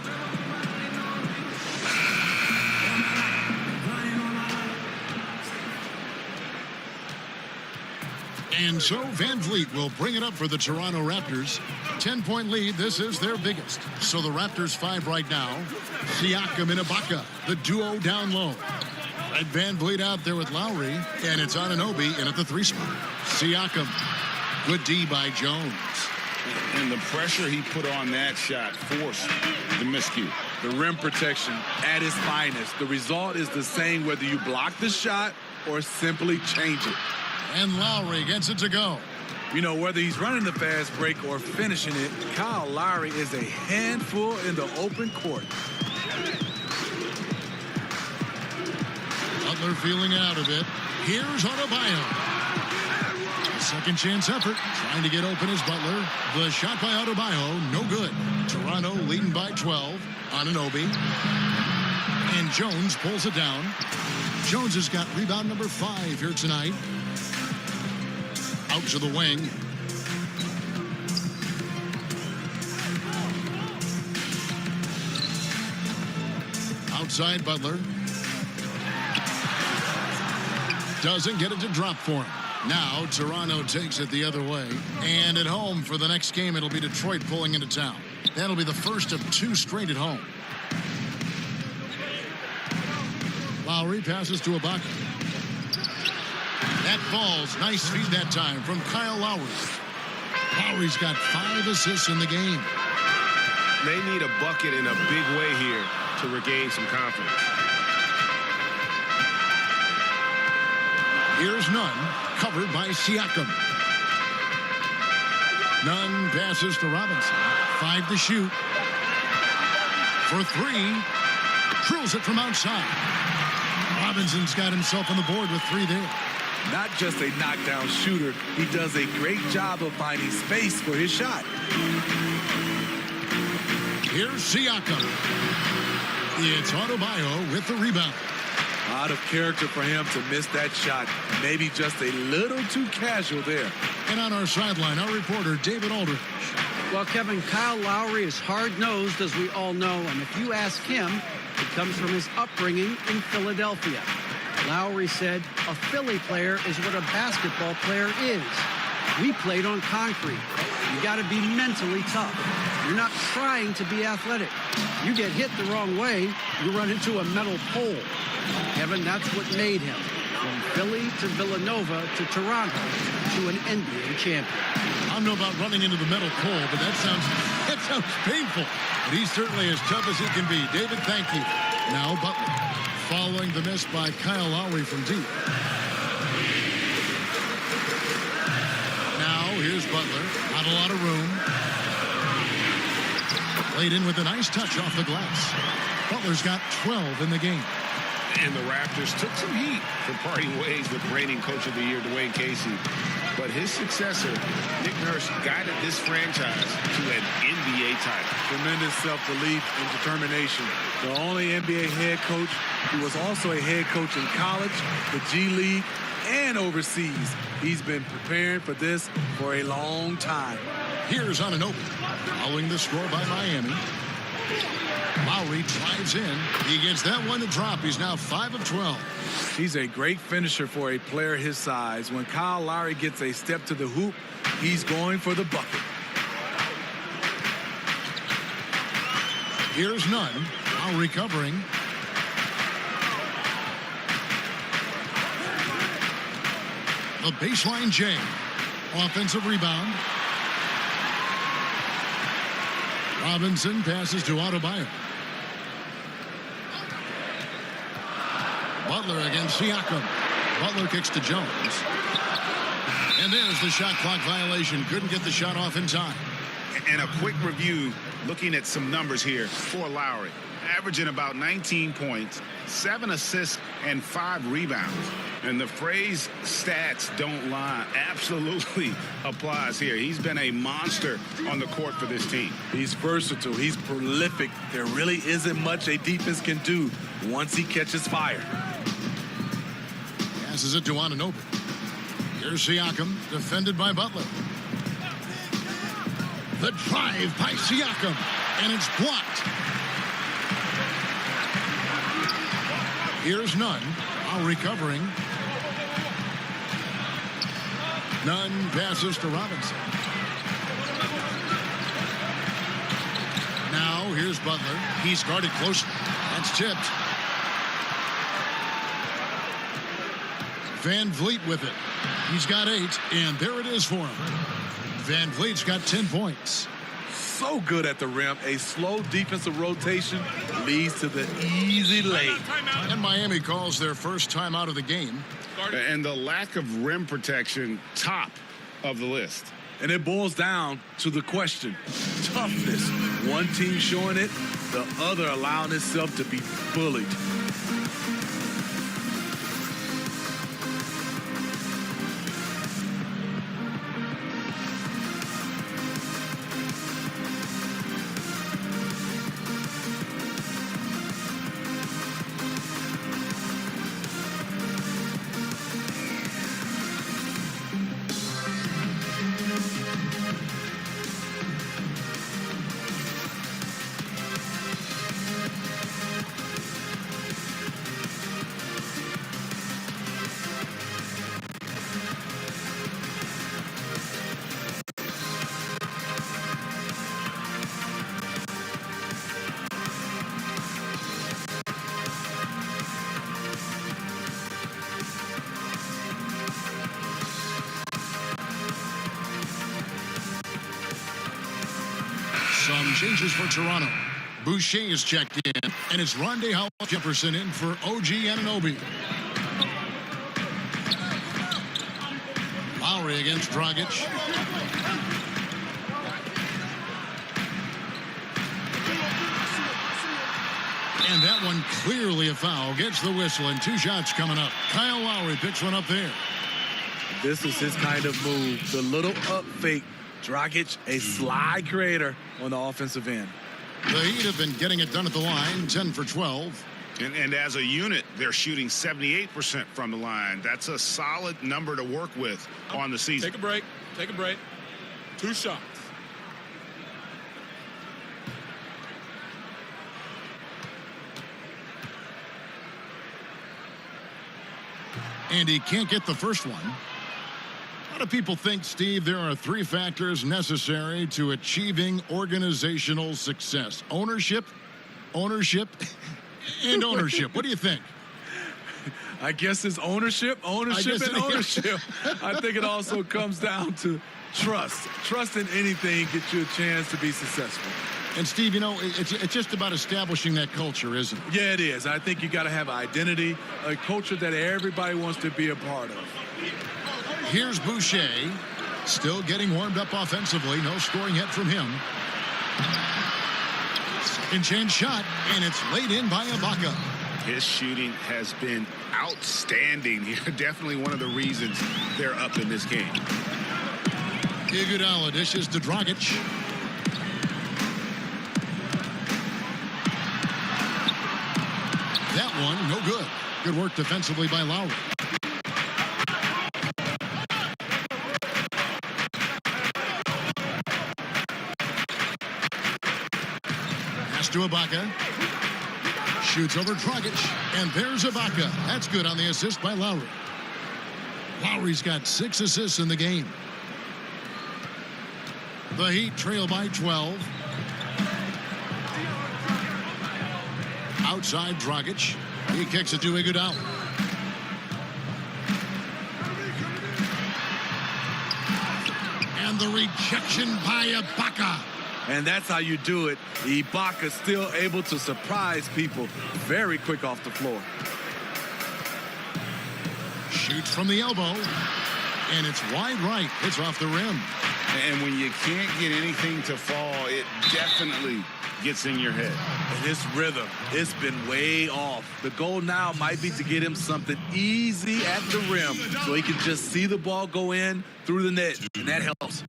[SPEAKER 1] And so Van Vliet will bring it up for the Toronto Raptors. 10-point lead. This is their biggest. So the Raptors 5 right now. Siakam and Ibaka, the duo down low. And Van Vliet out there with Lowry. And it's Anunoby in at the 3 spot. Siakam. Good D by Jones.
[SPEAKER 2] And the pressure he put on that shot forced the miscue.
[SPEAKER 3] The rim protection at its finest. The result is the same whether you block the shot or simply change it.
[SPEAKER 1] And Lowry gets it to go.
[SPEAKER 3] You know, whether he's running the fast break or finishing it, Kyle Lowry is a handful in the open court.
[SPEAKER 1] Butler feeling out of it. Here's Adebayo. Second chance effort. Trying to get open is Butler. The shot by Adebayo, no good. Toronto leading by 12. Anunoby. And Jones pulls it down. Jones has got rebound number 5 here tonight. Out to the wing. Outside Butler. Doesn't get it to drop for him. Now Toronto takes it the other way. And at home for the next game, it'll be Detroit pulling into town. That'll be the first of 2 straight at home. Lowry passes to Ibaka. That falls. Nice feed that time from Kyle Lowry. Lowry's got 5 assists in the game.
[SPEAKER 5] They need a bucket in a big way here to regain some confidence.
[SPEAKER 1] Here's Nunn, covered by Siakam. Nunn passes to Robinson. 5 to shoot. For 3. Drills it from outside. Robinson's got himself on the board with 3 there.
[SPEAKER 3] Not just a knockdown shooter, he does a great job of finding space for his shot.
[SPEAKER 1] Here's Siakam. It's Adebayo with the rebound.
[SPEAKER 3] Out of character for him to miss that shot. Maybe just a little too casual there.
[SPEAKER 1] And on our sideline, our reporter, David Aldridge.
[SPEAKER 4] Well, Kevin, Kyle Lowry is hard-nosed, as we all know. And if you ask him, it comes from his upbringing in Philadelphia. Lowry said, a Philly player is what a basketball player is. We played on concrete. You got to be mentally tough. You're not trying to be athletic. You get hit the wrong way, you run into a metal pole. Kevin, that's what made him. From Philly to Villanova to Toronto to an NBA champion.
[SPEAKER 1] I don't know about running into the metal pole, but that sounds painful. But he's certainly as tough as he can be. David, thank you. Now Butler, following the miss by Kyle Lowry from deep. Now here's Butler. Not a lot of room. Laid in with a nice touch off the glass. Butler's got 12 in the game.
[SPEAKER 5] And the Raptors took some heat for parting ways with reigning Coach of the Year, Dwayne Casey.
[SPEAKER 2] but his successor, Nick Nurse, guided this franchise to an NBA title.
[SPEAKER 3] Tremendous self-belief and determination. The only NBA head coach who was also a head coach in college, the G League, and overseas. He's been preparing for this for a long time.
[SPEAKER 1] Here's Anunoby, following the score by Miami. Lowry drives in. He gets that one to drop. He's now 5 of 12.
[SPEAKER 3] He's a great finisher for a player his size. When Kyle Lowry gets a step to the hoop, he's going for the bucket.
[SPEAKER 1] Here's Nunn. Lowry covering. The baseline J. Offensive rebound. Robinson passes to Adebayo. Butler against Siakam. Butler kicks to Jones. And there's the shot clock violation. Couldn't get the shot off in time.
[SPEAKER 2] And a quick review, looking at some numbers here for Lowry. Averaging about 19 points, 7 assists, and 5 rebounds. And the phrase stats don't lie absolutely applies here. He's been a monster on the court for this team.
[SPEAKER 3] He's versatile. He's prolific. There really isn't much a defense can do once he catches fire.
[SPEAKER 1] Passes it to Anunoby. Here's Siakam, defended by Butler. The drive by Siakam, and it's blocked. Here's Nunn, now recovering. Nunn passes to Robinson. Now here's Butler. He's guarded closely. That's tipped. Van Vliet with it. He's got 8, and there it is for him. Van Vliet's got 10 points.
[SPEAKER 3] So good at the rim. A slow defensive rotation leads to the easy lay.
[SPEAKER 1] And Miami calls their first time out of the game.
[SPEAKER 2] And the lack of rim protection, top of the list.
[SPEAKER 3] And it boils down to the question. Toughness. One team showing it, the other allowing itself to be bullied.
[SPEAKER 1] Some changes for Toronto. Boucher is checked in, and it's Rondae Hollis-Jefferson in for OG Anunoby. Lowry against Dragic. And that one clearly a foul. Gets the whistle, and 2 shots coming up. Kyle Lowry picks one up there.
[SPEAKER 3] This is his kind of move. The little up fake. Dragic, a slide creator on the offensive end.
[SPEAKER 1] The Heat have been getting it done at the line, 10 for 12.
[SPEAKER 2] And as a unit, they're shooting 78% from the line. That's a solid number to work with on the season.
[SPEAKER 6] Take a break. Take a break. 2 shots.
[SPEAKER 1] And he can't get the first one. A lot of people think, Steve, there are 3 factors necessary to achieving organizational success. Ownership, and ownership. What do you think?
[SPEAKER 3] I guess it's ownership. I think it also comes down to trust. Trust in anything gets you a chance to be successful.
[SPEAKER 1] And, Steve, you know, it's just about establishing that culture, isn't it?
[SPEAKER 3] Yeah, it is. I think you got to have identity, a culture that everybody wants to be a part of.
[SPEAKER 1] Here's Boucher, still getting warmed up offensively. No scoring yet from him. Second chance shot, and it's laid in by Ibaka.
[SPEAKER 2] His shooting has been outstanding. Definitely one of the reasons they're up in this game.
[SPEAKER 1] Iguodala dishes to Dragic. That one, no good. Good work defensively by Lowry. Pass to Ibaka. Shoots over Dragic. And there's Ibaka. That's good on the assist by Lowry. Lowry's got 6 assists in the game. The Heat trail by 12. Outside Dragic. He kicks it to Iguodala. And the rejection by Ibaka.
[SPEAKER 3] And that's how you do it. Ibaka still able to surprise people very quick off the floor.
[SPEAKER 1] Shoots from the elbow. And it's wide right. It's off the rim.
[SPEAKER 2] And when you can't get anything to fall, it definitely gets in your head.
[SPEAKER 3] And his rhythm, it's been way off. The goal now might be to get him something easy at the rim so he can just see the ball go in through the net, and that helps.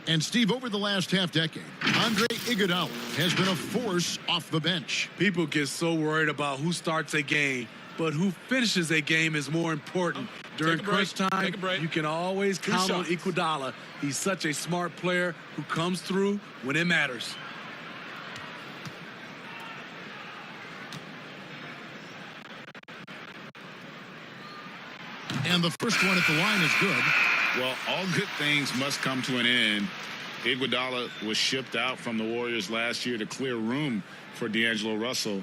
[SPEAKER 1] And, Steve, over the last half-decade, Andre Iguodala has been a force off the bench.
[SPEAKER 3] People get so worried about who starts a game, but who finishes a game is more important. During crunch time, you can always count on Iguodala. He's such a smart player who comes through when it matters.
[SPEAKER 1] And the first one at the line is good.
[SPEAKER 2] Well, all good things must come to an end. Iguodala was shipped out from the Warriors last year to clear room for D'Angelo Russell.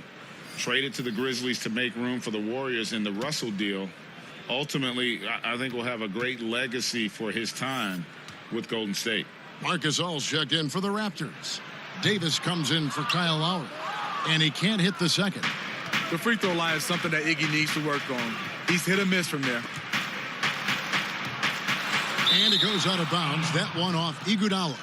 [SPEAKER 2] Traded to the Grizzlies to make room for the Warriors in the Russell deal. Ultimately, I think we'll have a great legacy for his time with Golden State.
[SPEAKER 1] Marc Gasol's checked in for the Raptors. Davis comes in for Kyle Lowry. And he can't hit the second.
[SPEAKER 3] The free throw line is something that Iggy needs to work on. He's hit or miss from there.
[SPEAKER 1] And it goes out of bounds. That one off Iguodala.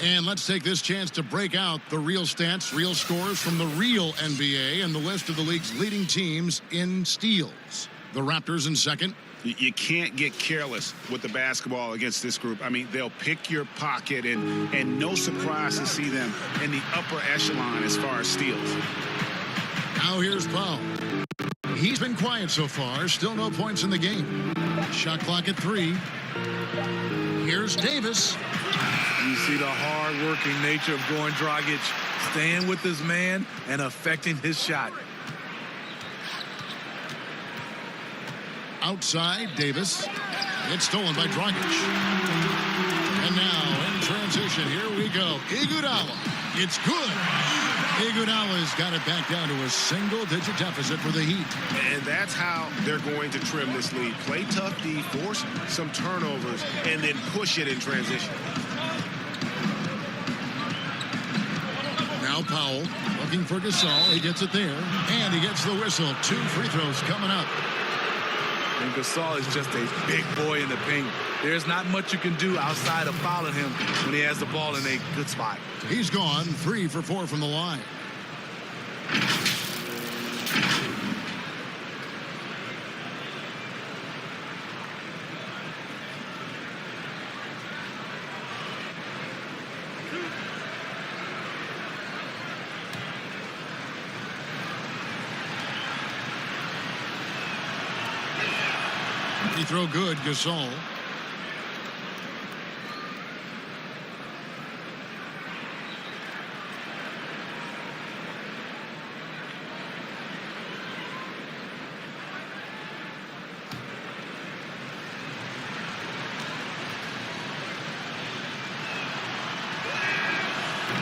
[SPEAKER 1] And let's take this chance to break out the real stats, real scores from the real NBA and the list of the league's leading teams in steals. The Raptors in second.
[SPEAKER 2] You can't get careless with the basketball against this group. I mean, they'll pick your pocket, and no surprise to see them in the upper echelon as far as steals.
[SPEAKER 1] Now here's Powell. He's been quiet so far. Still no points in the game. Shot clock at 3. Here's Davis.
[SPEAKER 3] You see the hard-working nature of Goran Dragic, staying with his man and affecting his shot.
[SPEAKER 1] Outside, Davis. It's stolen by Dragic. And now, in transition, here we go. Iguodala. It's good. Iguodala's got it back down to a single-digit deficit for the Heat.
[SPEAKER 5] And that's how they're going to trim this lead. Play tough D, force some turnovers, and then push it in transition.
[SPEAKER 1] Now Powell looking for Gasol. He gets it there. And he gets the whistle. 2 free throws coming up.
[SPEAKER 3] And Gasol is just a big boy in the paint. There's not much you can do outside of fouling him when he has the ball in a good spot.
[SPEAKER 1] He's gone 3 for 4 from the line. Free throw good, Gasol.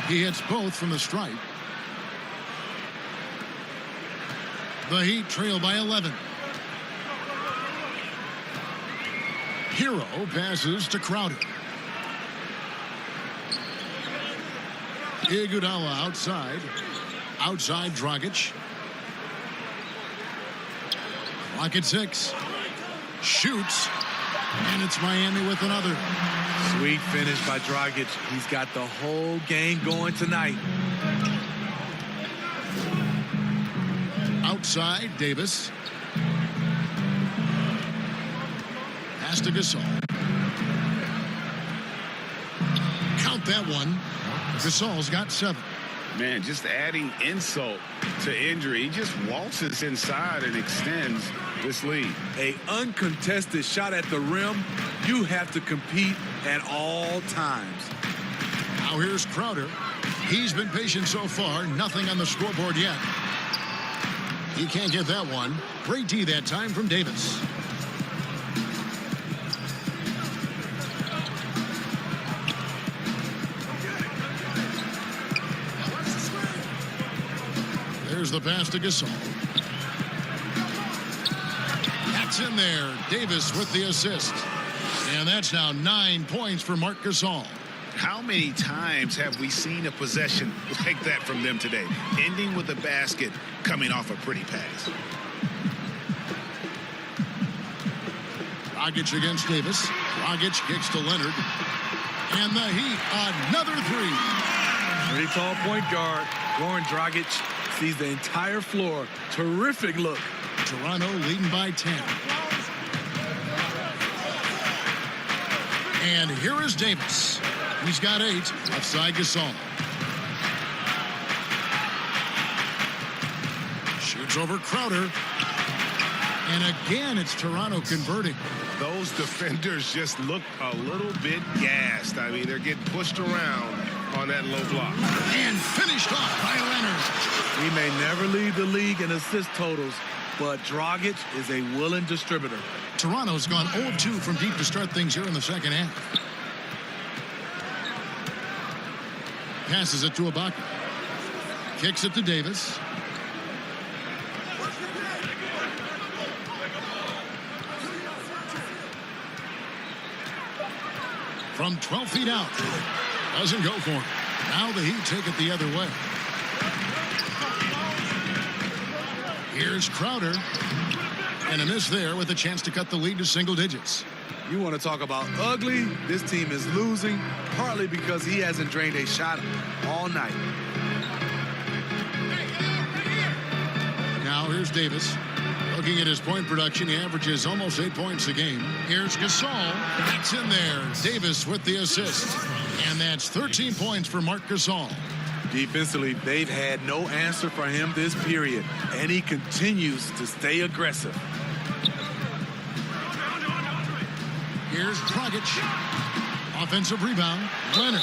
[SPEAKER 1] He hits both from the stripe. The Heat trail by 11. Hero passes to Crowder. Iguodala outside. Outside Dragic. Clock at 6. Shoots. And it's Miami with another.
[SPEAKER 3] Sweet finish by Dragic. He's got the whole game going tonight.
[SPEAKER 1] Outside, Davis. Pass to Gasol. Count that one. Gasol's got 7.
[SPEAKER 5] Man, just adding insult to injury. He just waltzes inside and extends this lead.
[SPEAKER 3] A uncontested shot at the rim. You have to compete at all times.
[SPEAKER 1] Now here's Crowder. He's been patient so far. Nothing on the scoreboard yet. He can't get that one. Great D that time from Davis. There's the pass to Gasol. That's in there. Davis with the assist. And that's now 9 points for Marc Gasol.
[SPEAKER 2] How many times have we seen a possession like that from them today? Ending with a basket, coming off a pretty pass.
[SPEAKER 1] Dragic against Davis. Dragic kicks to Leonard. And the Heat, another 3.
[SPEAKER 3] Pretty tall point guard. Goran Dragic sees the entire floor. Terrific look.
[SPEAKER 1] Toronto leading by 10. And here is Davis. He's got 8. Offside Gasol. Shoots over Crowder. And again, it's Toronto converting.
[SPEAKER 5] Those defenders just look a little bit gassed. I mean, they're getting pushed around on that low block.
[SPEAKER 1] And finished off by Leonard.
[SPEAKER 3] He may never lead the league in assist totals, but Dragic is a willing distributor.
[SPEAKER 1] Toronto's gone 0-2 from deep to start things here in the second half. Passes it to Ibaka. Kicks it to Davis. From 12 feet out. Doesn't go for him. Now the Heat take it the other way. Here's Crowder. And a miss there with a chance to cut the lead to single digits.
[SPEAKER 3] You want to talk about ugly? This team is losing, partly because he hasn't drained a shot all night.
[SPEAKER 1] Now here's Davis. Looking at his point production, he averages almost 8 points a game. Here's Gasol. That's in there. Davis with the assist. And that's 13 points for Marc Gasol.
[SPEAKER 3] Defensively, they've had no answer for him this period, and he continues to stay aggressive.
[SPEAKER 1] Here's Dragic. Offensive rebound. Leonard.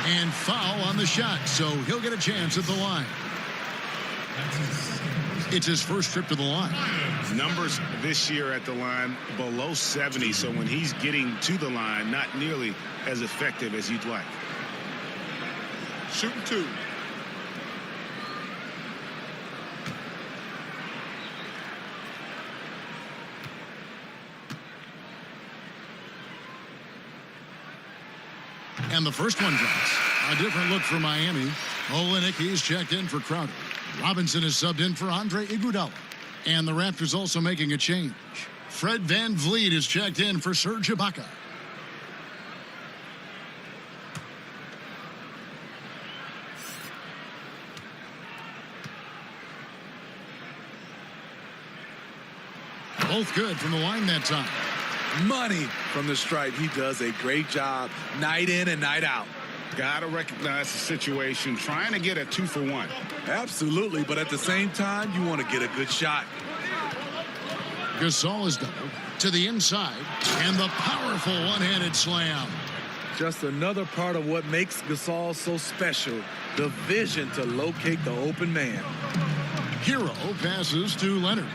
[SPEAKER 1] And foul on the shot, so he'll get a chance at the line. It's his first trip to the line.
[SPEAKER 5] Numbers this year at the line below 70, so when he's getting to the line, not nearly as effective as you'd like.
[SPEAKER 12] Shooting 2.
[SPEAKER 1] And the first one drops. A different look for Miami. Olynyk, he's checked in for Crowder. Robinson is subbed in for Andre Iguodala. And the Raptors also making a change. Fred VanVleet is checked in for Serge Ibaka. Both good from the line that time.
[SPEAKER 3] Money from the stripe. He does a great job night in and night out.
[SPEAKER 5] Got to recognize the situation, trying to get a 2-for-1.
[SPEAKER 3] Absolutely, but at the same time, you want to get a good shot.
[SPEAKER 1] Gasol is doubled to the inside, and the powerful one-handed slam.
[SPEAKER 3] Just another part of what makes Gasol so special, the vision to locate the open man.
[SPEAKER 1] Hero passes to Leonard.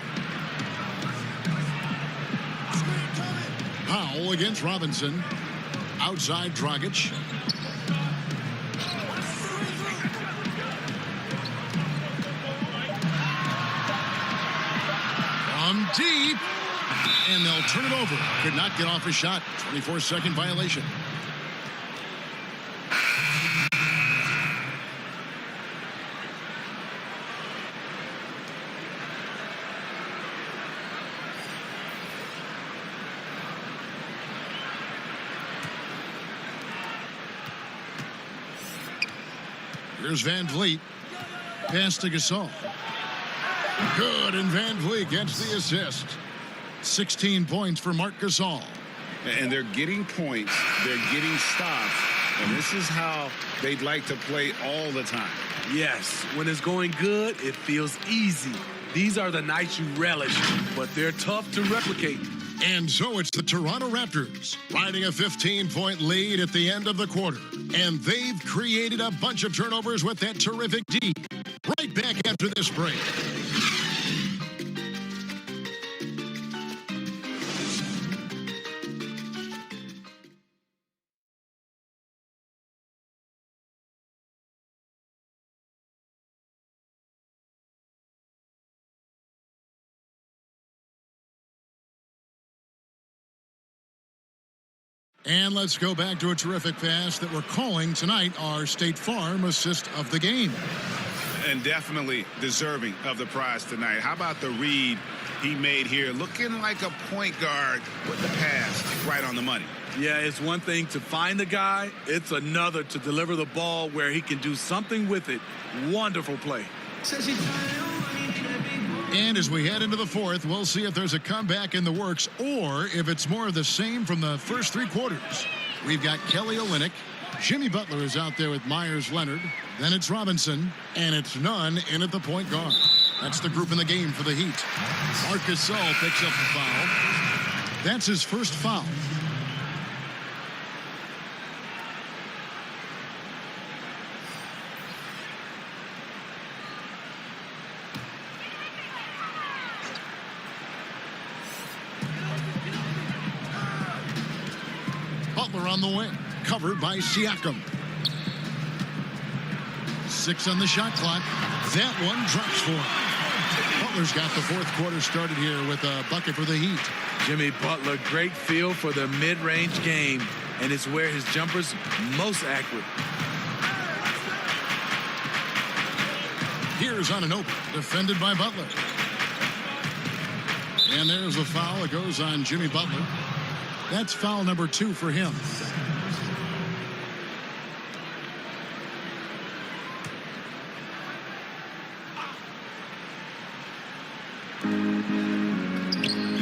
[SPEAKER 1] Powell against Robinson. Outside Dragic. From deep. And they'll turn it over. Could not get off a shot. 24-second violation. Here's VanVleet. Pass to Gasol. Good, and Van Vliet gets the assist. 16 points for Marc Gasol.
[SPEAKER 2] And they're getting points. They're getting stops. And this is how they'd like to play all the time.
[SPEAKER 3] Yes, when it's going good, it feels easy. These are the nights you relish, but they're tough to replicate.
[SPEAKER 1] And so it's the Toronto Raptors riding a 15-point lead at the end of the quarter. And they've created a bunch of turnovers with that terrific D. Right back after this break. And let's go back to a terrific pass that we're calling tonight our State Farm assist of the game.
[SPEAKER 2] And definitely deserving of the prize tonight. How about the read he made here? Looking like a point guard with the pass right on the money.
[SPEAKER 3] Yeah, it's one thing to find the guy. It's another to deliver the ball where he can do something with it. Wonderful play.
[SPEAKER 1] And as we head into the fourth, we'll see if there's a comeback in the works or if it's more of the same from the first three quarters. We've got Kelly Olynyk. Jimmy Butler is out there with Myers Leonard. Then it's Robinson. And it's Nunn in at the point guard. That's the group in the game for the Heat. Marc Gasol picks up the foul. That's his first foul. Butler on the wing, covered by Siakam. 6 on the shot clock. That one drops for him. Butler's got the fourth quarter started here with a bucket for the Heat.
[SPEAKER 3] Jimmy Butler, great feel for the mid-range game, and it's where his jumper's most accurate.
[SPEAKER 1] Here's Anunoby, defended by Butler. And there's a foul. It goes on Jimmy Butler. That's foul number 2 for him.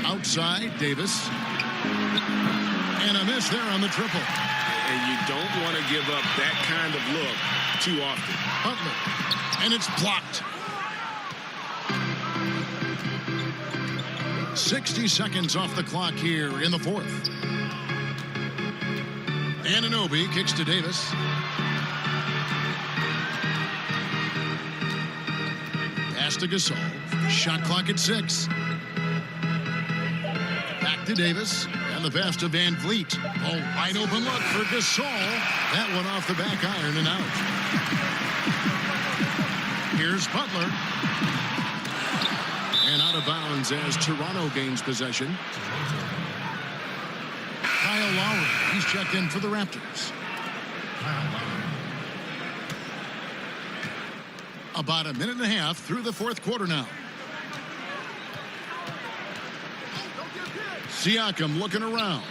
[SPEAKER 1] Outside, Davis. And a miss there on the triple.
[SPEAKER 5] And you don't want to give up that kind of look too often.
[SPEAKER 1] Butler. And it's blocked. 60 seconds off the clock here in the fourth. Anunoby kicks to Davis. Pass to Gasol. Shot clock at 6. Back to Davis. And the pass to Van Vliet. A wide open look for Gasol. That one off the back iron and out. Here's Butler. And out of bounds as Toronto gains possession. Kyle Lowry, he's checked in for the Raptors. About a minute and a half through the fourth quarter now. Siakam looking around.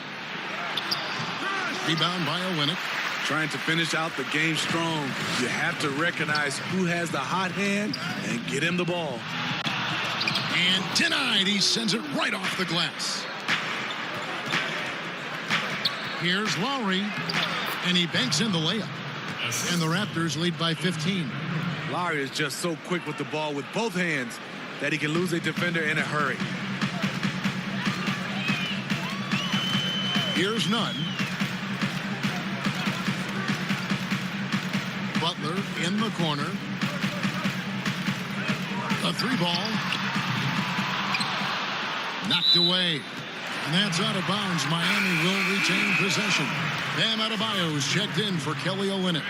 [SPEAKER 1] Rebound by Olynyk.
[SPEAKER 3] Trying to finish out the game strong. You have to recognize who has the hot hand and get him the ball.
[SPEAKER 1] And denied. He sends it right off the glass. Here's Lowry. And he banks in the layup. And the Raptors lead by 15.
[SPEAKER 3] Lowry is just so quick with the ball with both hands that he can lose a defender in a hurry.
[SPEAKER 1] Here's Nunn. Butler in the corner. A 3-ball. Knocked away. And that's out of bounds. Miami will retain possession. Bam Adebayo is checked in for Kelly Olynyk.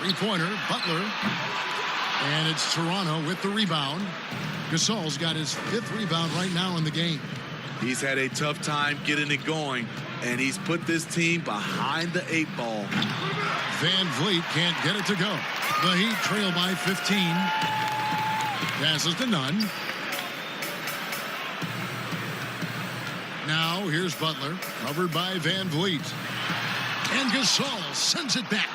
[SPEAKER 1] 3-pointer, Butler. And it's Toronto with the rebound. Gasol's got his 5th rebound right now in the game.
[SPEAKER 3] He's had a tough time getting it going, and he's put this team behind the 8-ball.
[SPEAKER 1] Van Vliet can't get it to go. The Heat trail by 15. Passes to Nunn. Now here's Butler, covered by Van Vliet. And Gasol sends it back.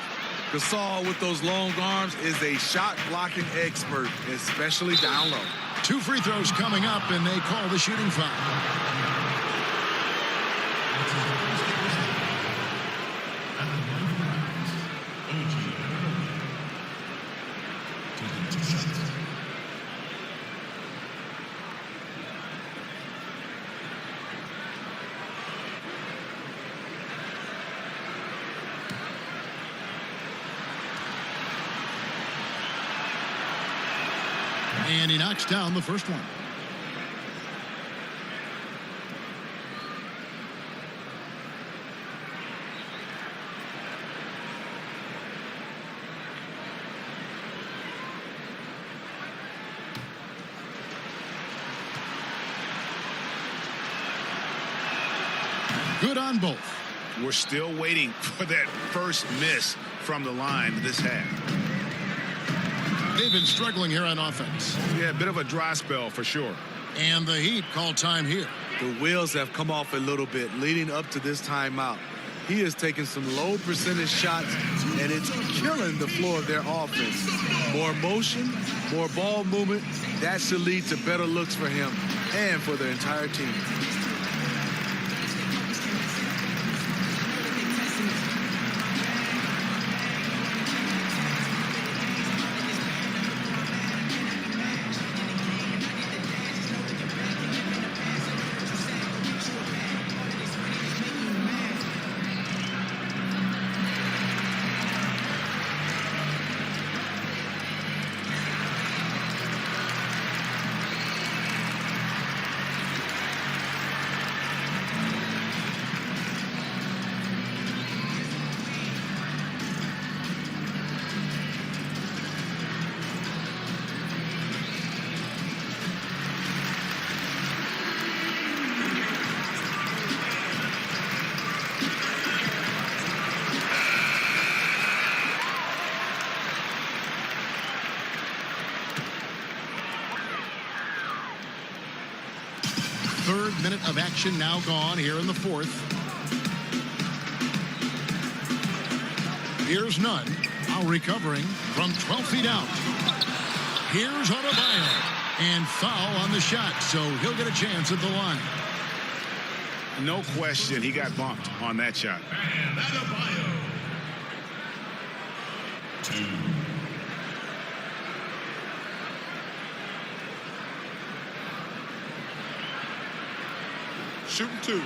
[SPEAKER 3] Gasol with those long arms is a shot blocking expert, especially down low.
[SPEAKER 1] 2 free throws coming up, and they call the shooting foul. And he knocks down the first one. Good on both.
[SPEAKER 2] We're still waiting for that first miss from the line this half.
[SPEAKER 1] They've been struggling here on offense.
[SPEAKER 2] Yeah, a bit of a dry spell for sure.
[SPEAKER 1] And the Heat call time here.
[SPEAKER 3] The wheels have come off a little bit leading up to this timeout. He is taking some low percentage shots, and it's killing the floor of their offense. More motion, more ball movement, that should lead to better looks for him and for the entire team.
[SPEAKER 1] Third minute of action now gone here in the fourth. Here's Nunn, now recovering from 12 feet out. Here's Adebayo, and foul on the shot, so he'll get a chance at the line.
[SPEAKER 2] No question, he got bumped on that shot.
[SPEAKER 9] And Adebayo. 2.
[SPEAKER 12] Shooting 2.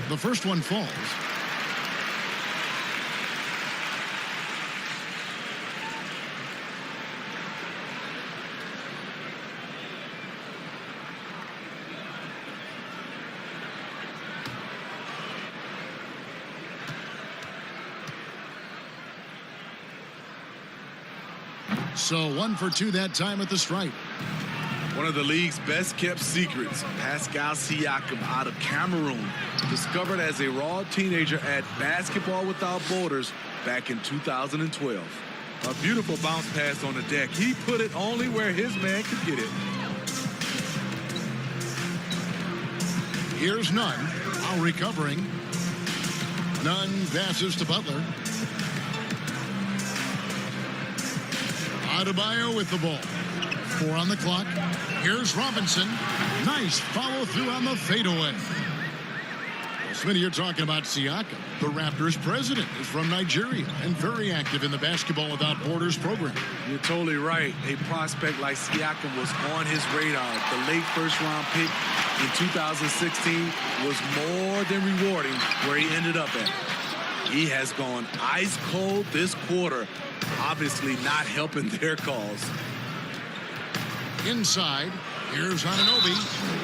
[SPEAKER 1] The first one falls. So 1 for 2 that time at the stripe.
[SPEAKER 3] One of the league's best kept secrets, Pascal Siakam out of Cameroon, discovered as a raw teenager at Basketball Without Borders back in 2012. A beautiful bounce pass on the deck. He put it only where his man could get it.
[SPEAKER 1] Here's Nunn, now recovering. Nunn passes to Butler. Adebayo with the ball. 4 on the clock. Here's Robinson. Nice follow through on the fadeaway. Well, Smitty, you're talking about Siakam. The Raptors president is from Nigeria and very active in the Basketball Without Borders program.
[SPEAKER 3] You're totally right. A prospect like Siakam was on his radar. The late first-round pick in 2016 was more than rewarding where he ended up at. He has gone ice cold this quarter, obviously not helping their cause.
[SPEAKER 1] Inside, here's Anunoby,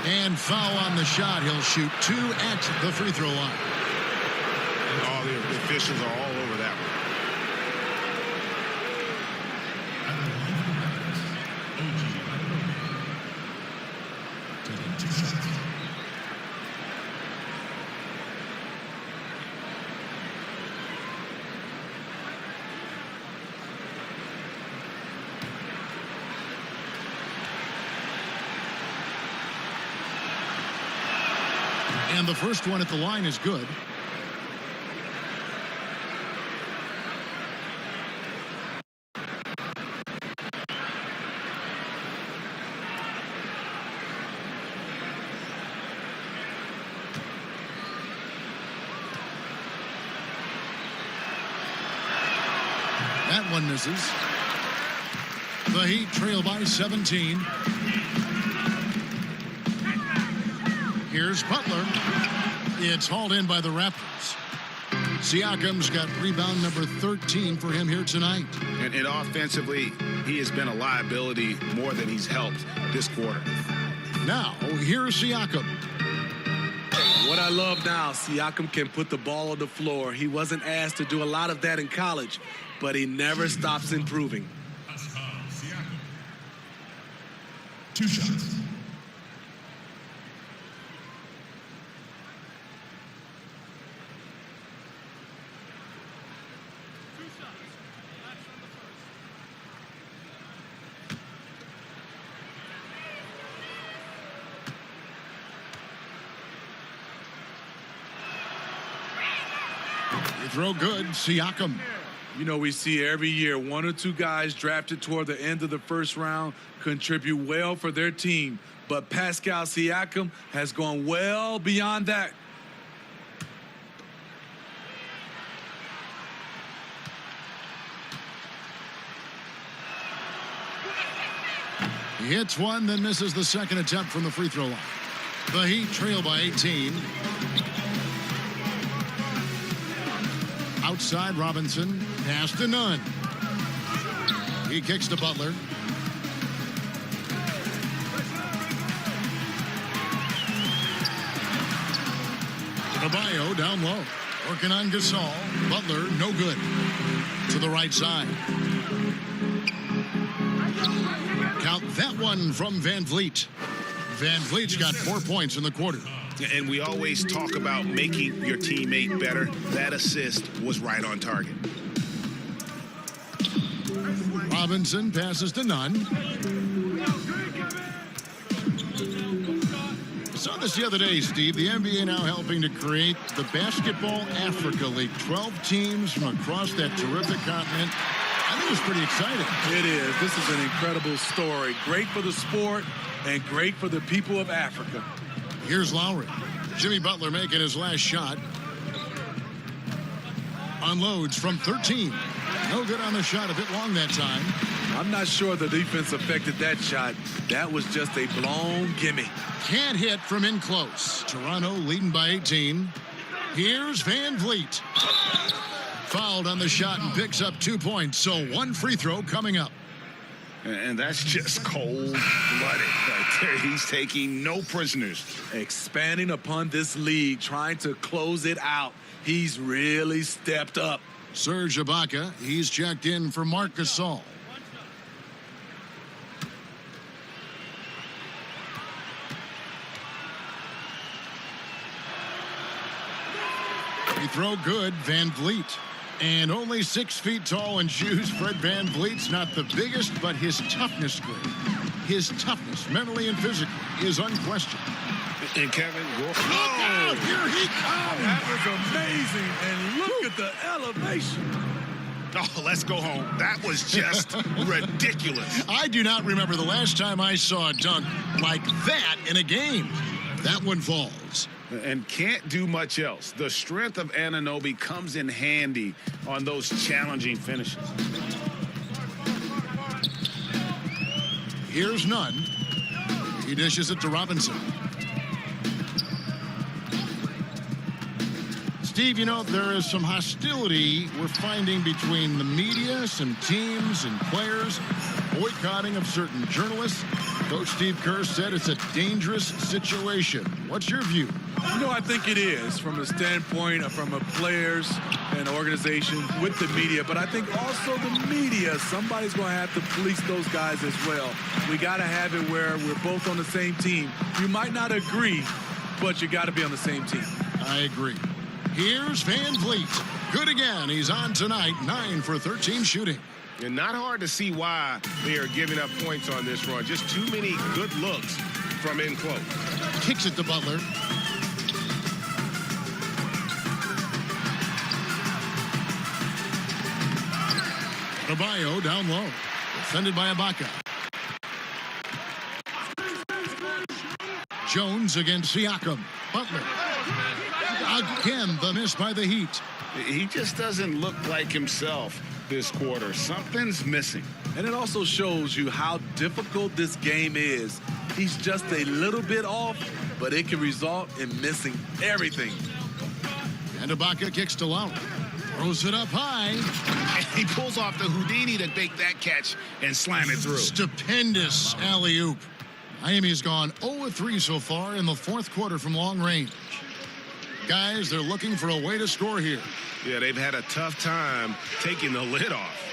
[SPEAKER 1] and foul on the shot. He'll shoot 2 at the free throw line.
[SPEAKER 2] All the officials are all over that one.
[SPEAKER 1] And the first one at the line is good. That one misses. The Heat trail by 17. Here's Butler. It's hauled in by the Raptors. Siakam's got rebound number 13 for him here tonight.
[SPEAKER 2] And offensively, he has been a liability more than he's helped this quarter.
[SPEAKER 1] Now, here's Siakam.
[SPEAKER 3] What I love now, Siakam can put the ball on the floor. He wasn't asked to do a lot of that in college, but he never stops improving.
[SPEAKER 9] 2 shots.
[SPEAKER 1] You throw good, Siakam.
[SPEAKER 3] You know, we see every year 1 or 2 guys drafted toward the end of the first round contribute well for their team. But Pascal Siakam has gone well beyond that.
[SPEAKER 1] He hits one, then misses the second attempt from the free throw line. The Heat trail by 18. Outside Robinson, pass to Nunn. He kicks to Butler. Adebayo down low. Working on Gasol. Butler, no good. To the right side. Count that one from Van Vliet. Van Vliet's got 4 points in the quarter.
[SPEAKER 2] And we always talk about making your teammate better. That assist was right on target.
[SPEAKER 1] Robinson passes to Nunn. I saw this the other day, Steve. The NBA now helping to create the Basketball Africa League. 12 teams from across that terrific continent. I think it's pretty exciting.
[SPEAKER 3] It is. This is an incredible story. Great for the sport and great for the people of Africa.
[SPEAKER 1] Here's Lowry. Jimmy Butler making his last shot. Unloads from 13. No good on the shot, a bit long that time.
[SPEAKER 3] I'm not sure the defense affected that shot. That was just a blown gimme.
[SPEAKER 1] Can't hit from in close. Toronto leading by 18. Here's Van Vliet. Fouled on the shot and picks up 2 points. So 1 free throw coming up.
[SPEAKER 2] And that's just cold-blooded right there. He's taking no prisoners.
[SPEAKER 3] Expanding upon this lead, trying to close it out. He's really stepped up.
[SPEAKER 1] Serge Ibaka, he's checked in for Marc Gasol. He throw good, Van Vliet. And only 6 feet tall in shoes, Fred Van Vliet's not the biggest, but his toughness great. His toughness, mentally and physically, is unquestioned.
[SPEAKER 5] And Kevin,
[SPEAKER 1] look out! Here he comes!
[SPEAKER 3] That was amazing, and look at the elevation.
[SPEAKER 2] Oh, let's go home. That was just ridiculous.
[SPEAKER 1] I do not remember the last time I saw a dunk like that in a game. That one falls.
[SPEAKER 2] And can't do much else. The strength of Anunoby comes in handy on those challenging finishes.
[SPEAKER 1] Here's Nunn. He dishes it to Robinson. Steve, you know, there is some hostility we're finding between the media, some teams and players, boycotting of certain journalists. Coach Steve Kerr said it's a dangerous situation. What's your view?
[SPEAKER 3] You know, I think it is from a standpoint of from a players and organization with the media, but I think also the media, somebody's going to have to police those guys as well. We got to have it where we're both on the same team. You might not agree, but you got to be on the same team.
[SPEAKER 1] I agree. Here's Van Vliet. Good again. He's on tonight, 9 for 13 shooting.
[SPEAKER 5] And not hard to see why they are giving up points on this run. Just too many good looks from in close.
[SPEAKER 1] Kicks it to Butler. Adebayo down low. Defended by Ibaka. Jones against Siakam. Butler. Again, the miss by the Heat.
[SPEAKER 2] He just doesn't look like himself this quarter. Something's missing.
[SPEAKER 3] And it also shows you how difficult this game is. He's just a little bit off, but it can result in missing everything.
[SPEAKER 1] And Ibaka kicks to Lowry. Throws it up high.
[SPEAKER 2] And he pulls off the Houdini to make that catch and slam it through.
[SPEAKER 1] Stupendous alley-oop. Miami's gone 0-3 so far in the fourth quarter from long range. Guys, they're looking for a way to score here.
[SPEAKER 5] Yeah, they've had a tough time taking the lid off.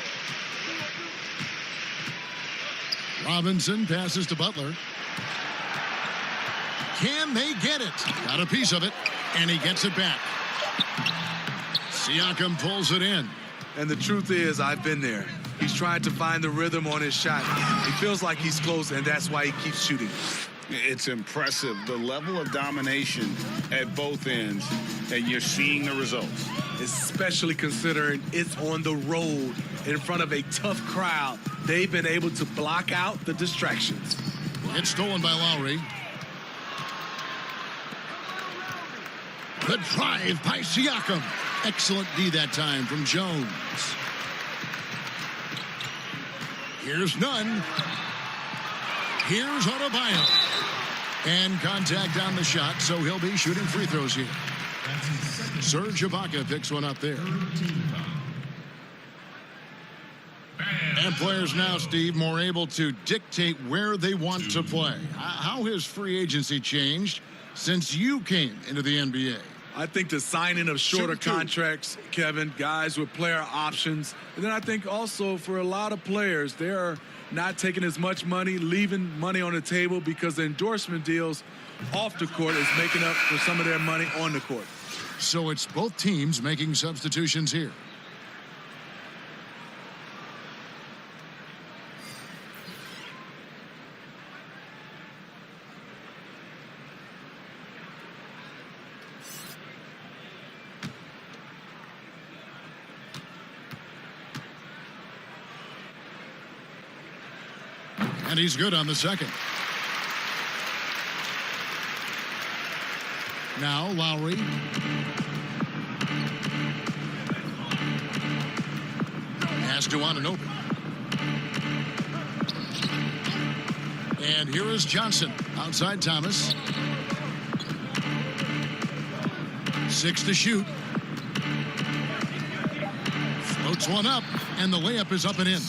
[SPEAKER 1] Robinson passes to Butler. Can they get it? Got a piece of it, and he gets it back. Siakam pulls it in.
[SPEAKER 3] And the truth is, I've been there. He's trying to find the rhythm on his shot. He feels like he's close, and that's why he keeps shooting.
[SPEAKER 2] It's impressive, the level of domination at both ends, and you're seeing the results.
[SPEAKER 3] Especially considering it's on the road in front of a tough crowd. They've been able to block out the distractions.
[SPEAKER 1] It's stolen by Lowry. The drive by Siakam. Excellent D that time from Jones. Here's none. Here's Adebayo. And contact on the shot, so he'll be shooting free throws here. Serge Ibaka picks one up there. And players now, Steve, more able to dictate where they want to play. How has free agency changed since you came into the NBA?
[SPEAKER 3] I think the signing of shorter contracts, Kevin, guys with player options. And then I think also for a lot of players, they're not taking as much money, leaving money on the table because the endorsement deals off the court is making up for some of their money on the court.
[SPEAKER 1] So it's both teams making substitutions here. And he's good on the second. Now Lowry. Has to want an open. And here is Johnson outside Thomas. 6 to shoot. Floats one up, and the layup is up and in.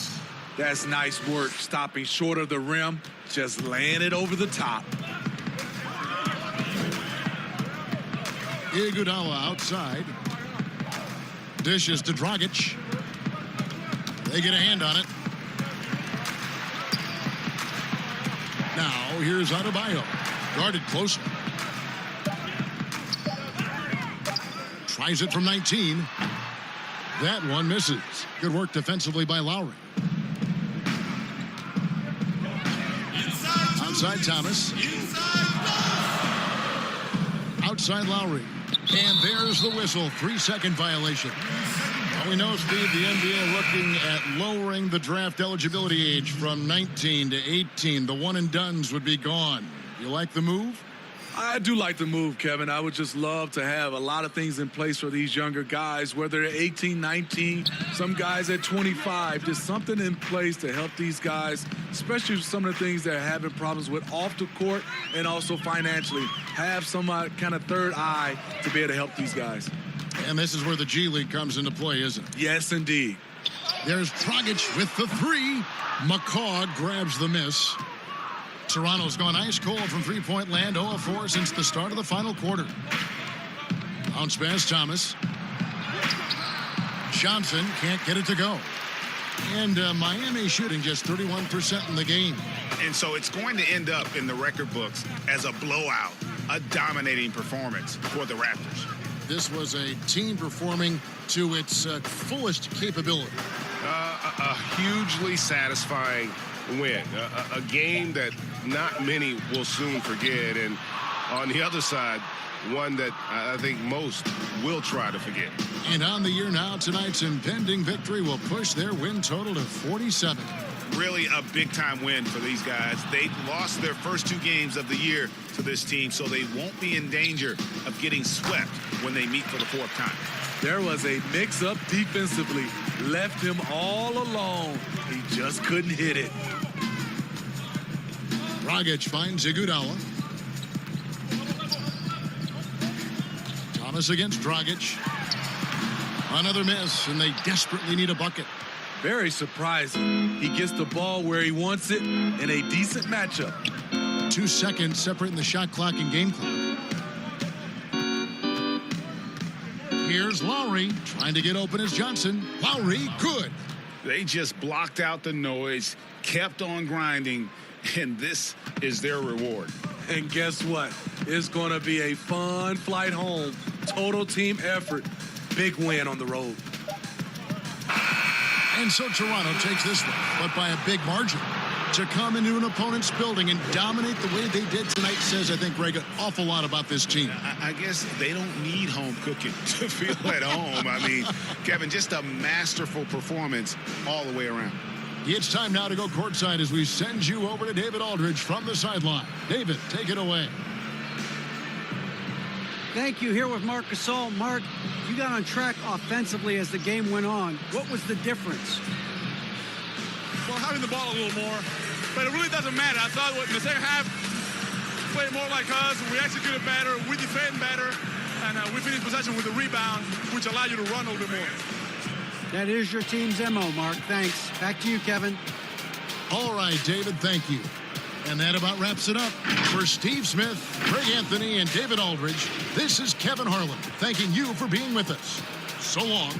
[SPEAKER 3] That's nice work, stopping short of the rim, just laying it over the top.
[SPEAKER 1] Iguodala outside. Dishes to Dragic. They get a hand on it. Now here's Adebayo. Guarded closely. Tries it from 19. That one misses. Good work defensively by Lowry. Outside Thomas. Outside Lowry. And there's the whistle. 3-second violation. Well, we know, Steve, the NBA looking at lowering the draft eligibility age from 19 to 18. The one and dones would be gone. You like the move?
[SPEAKER 3] I do like the move, Kevin. I would just love to have a lot of things in place for these younger guys, whether they're 18, 19, some guys at 25. Just something in place to help these guys, especially with some of the things they're having problems with off the court and also financially. Have some kind of third eye to be able to help these guys.
[SPEAKER 1] And this is where the G League comes into play, isn't it?
[SPEAKER 3] Yes, indeed.
[SPEAKER 1] There's Dragic with the three. McCaw grabs the miss. Toronto's gone ice cold from three-point land, 0-4 since the start of the final quarter. Bounce pass, Thomas. Johnson can't get it to go. And Miami shooting just 31% in the game.
[SPEAKER 2] And so it's going to end up in the record books as a blowout, a dominating performance for the Raptors.
[SPEAKER 1] This was a team performing to its fullest capability.
[SPEAKER 5] A hugely satisfying win, a game that not many will soon forget. And on the other side, one that I think most will try to forget.
[SPEAKER 1] And on the year now, tonight's impending victory will push their win total to 47.
[SPEAKER 2] Really a big-time win for these guys. They lost their first 2 games of the year to this team, so they won't be in danger of getting swept when they meet for the 4th time.
[SPEAKER 3] There was a mix-up defensively. Left him all alone. He just couldn't hit it.
[SPEAKER 1] Dragic finds Iguodala. Thomas against Dragic. Another miss, and they desperately need a bucket.
[SPEAKER 3] Very surprising. He gets the ball where he wants it in a decent matchup.
[SPEAKER 1] 2 seconds separating the shot clock and game clock. Here's Lowry trying to get open as Johnson. Lowry, good.
[SPEAKER 2] They just blocked out the noise, kept on grinding, and this is their reward.
[SPEAKER 3] And guess what? It's going to be a fun flight home. Total team effort. Big win on the road.
[SPEAKER 1] And so Toronto takes this one, but by a big margin. To come into an opponent's building and dominate the way they did tonight says, I think, Greg, an awful lot about this team.
[SPEAKER 2] I guess they don't need home cooking to feel at home. I mean, Kevin, just a masterful performance all the way around.
[SPEAKER 1] It's time now to go courtside as we send you over to David Aldridge from the sideline. David, take it away.
[SPEAKER 4] Thank you. Here with Marc Gasol. Mark, you got on track offensively as the game went on. What was the difference?
[SPEAKER 12] Well, having the ball a little more, but it really doesn't matter. I thought in the second half, played more like us. We executed better, we defend better, and we finished possession with the rebound, which allowed you to run a little bit more.
[SPEAKER 4] That is your team's MO, Mark. Thanks. Back to you, Kevin.
[SPEAKER 1] All right, David, thank you. And that about wraps it up. For Steve Smith, Greg Anthony, and David Aldridge, this is Kevin Harlan thanking you for being with us. So long.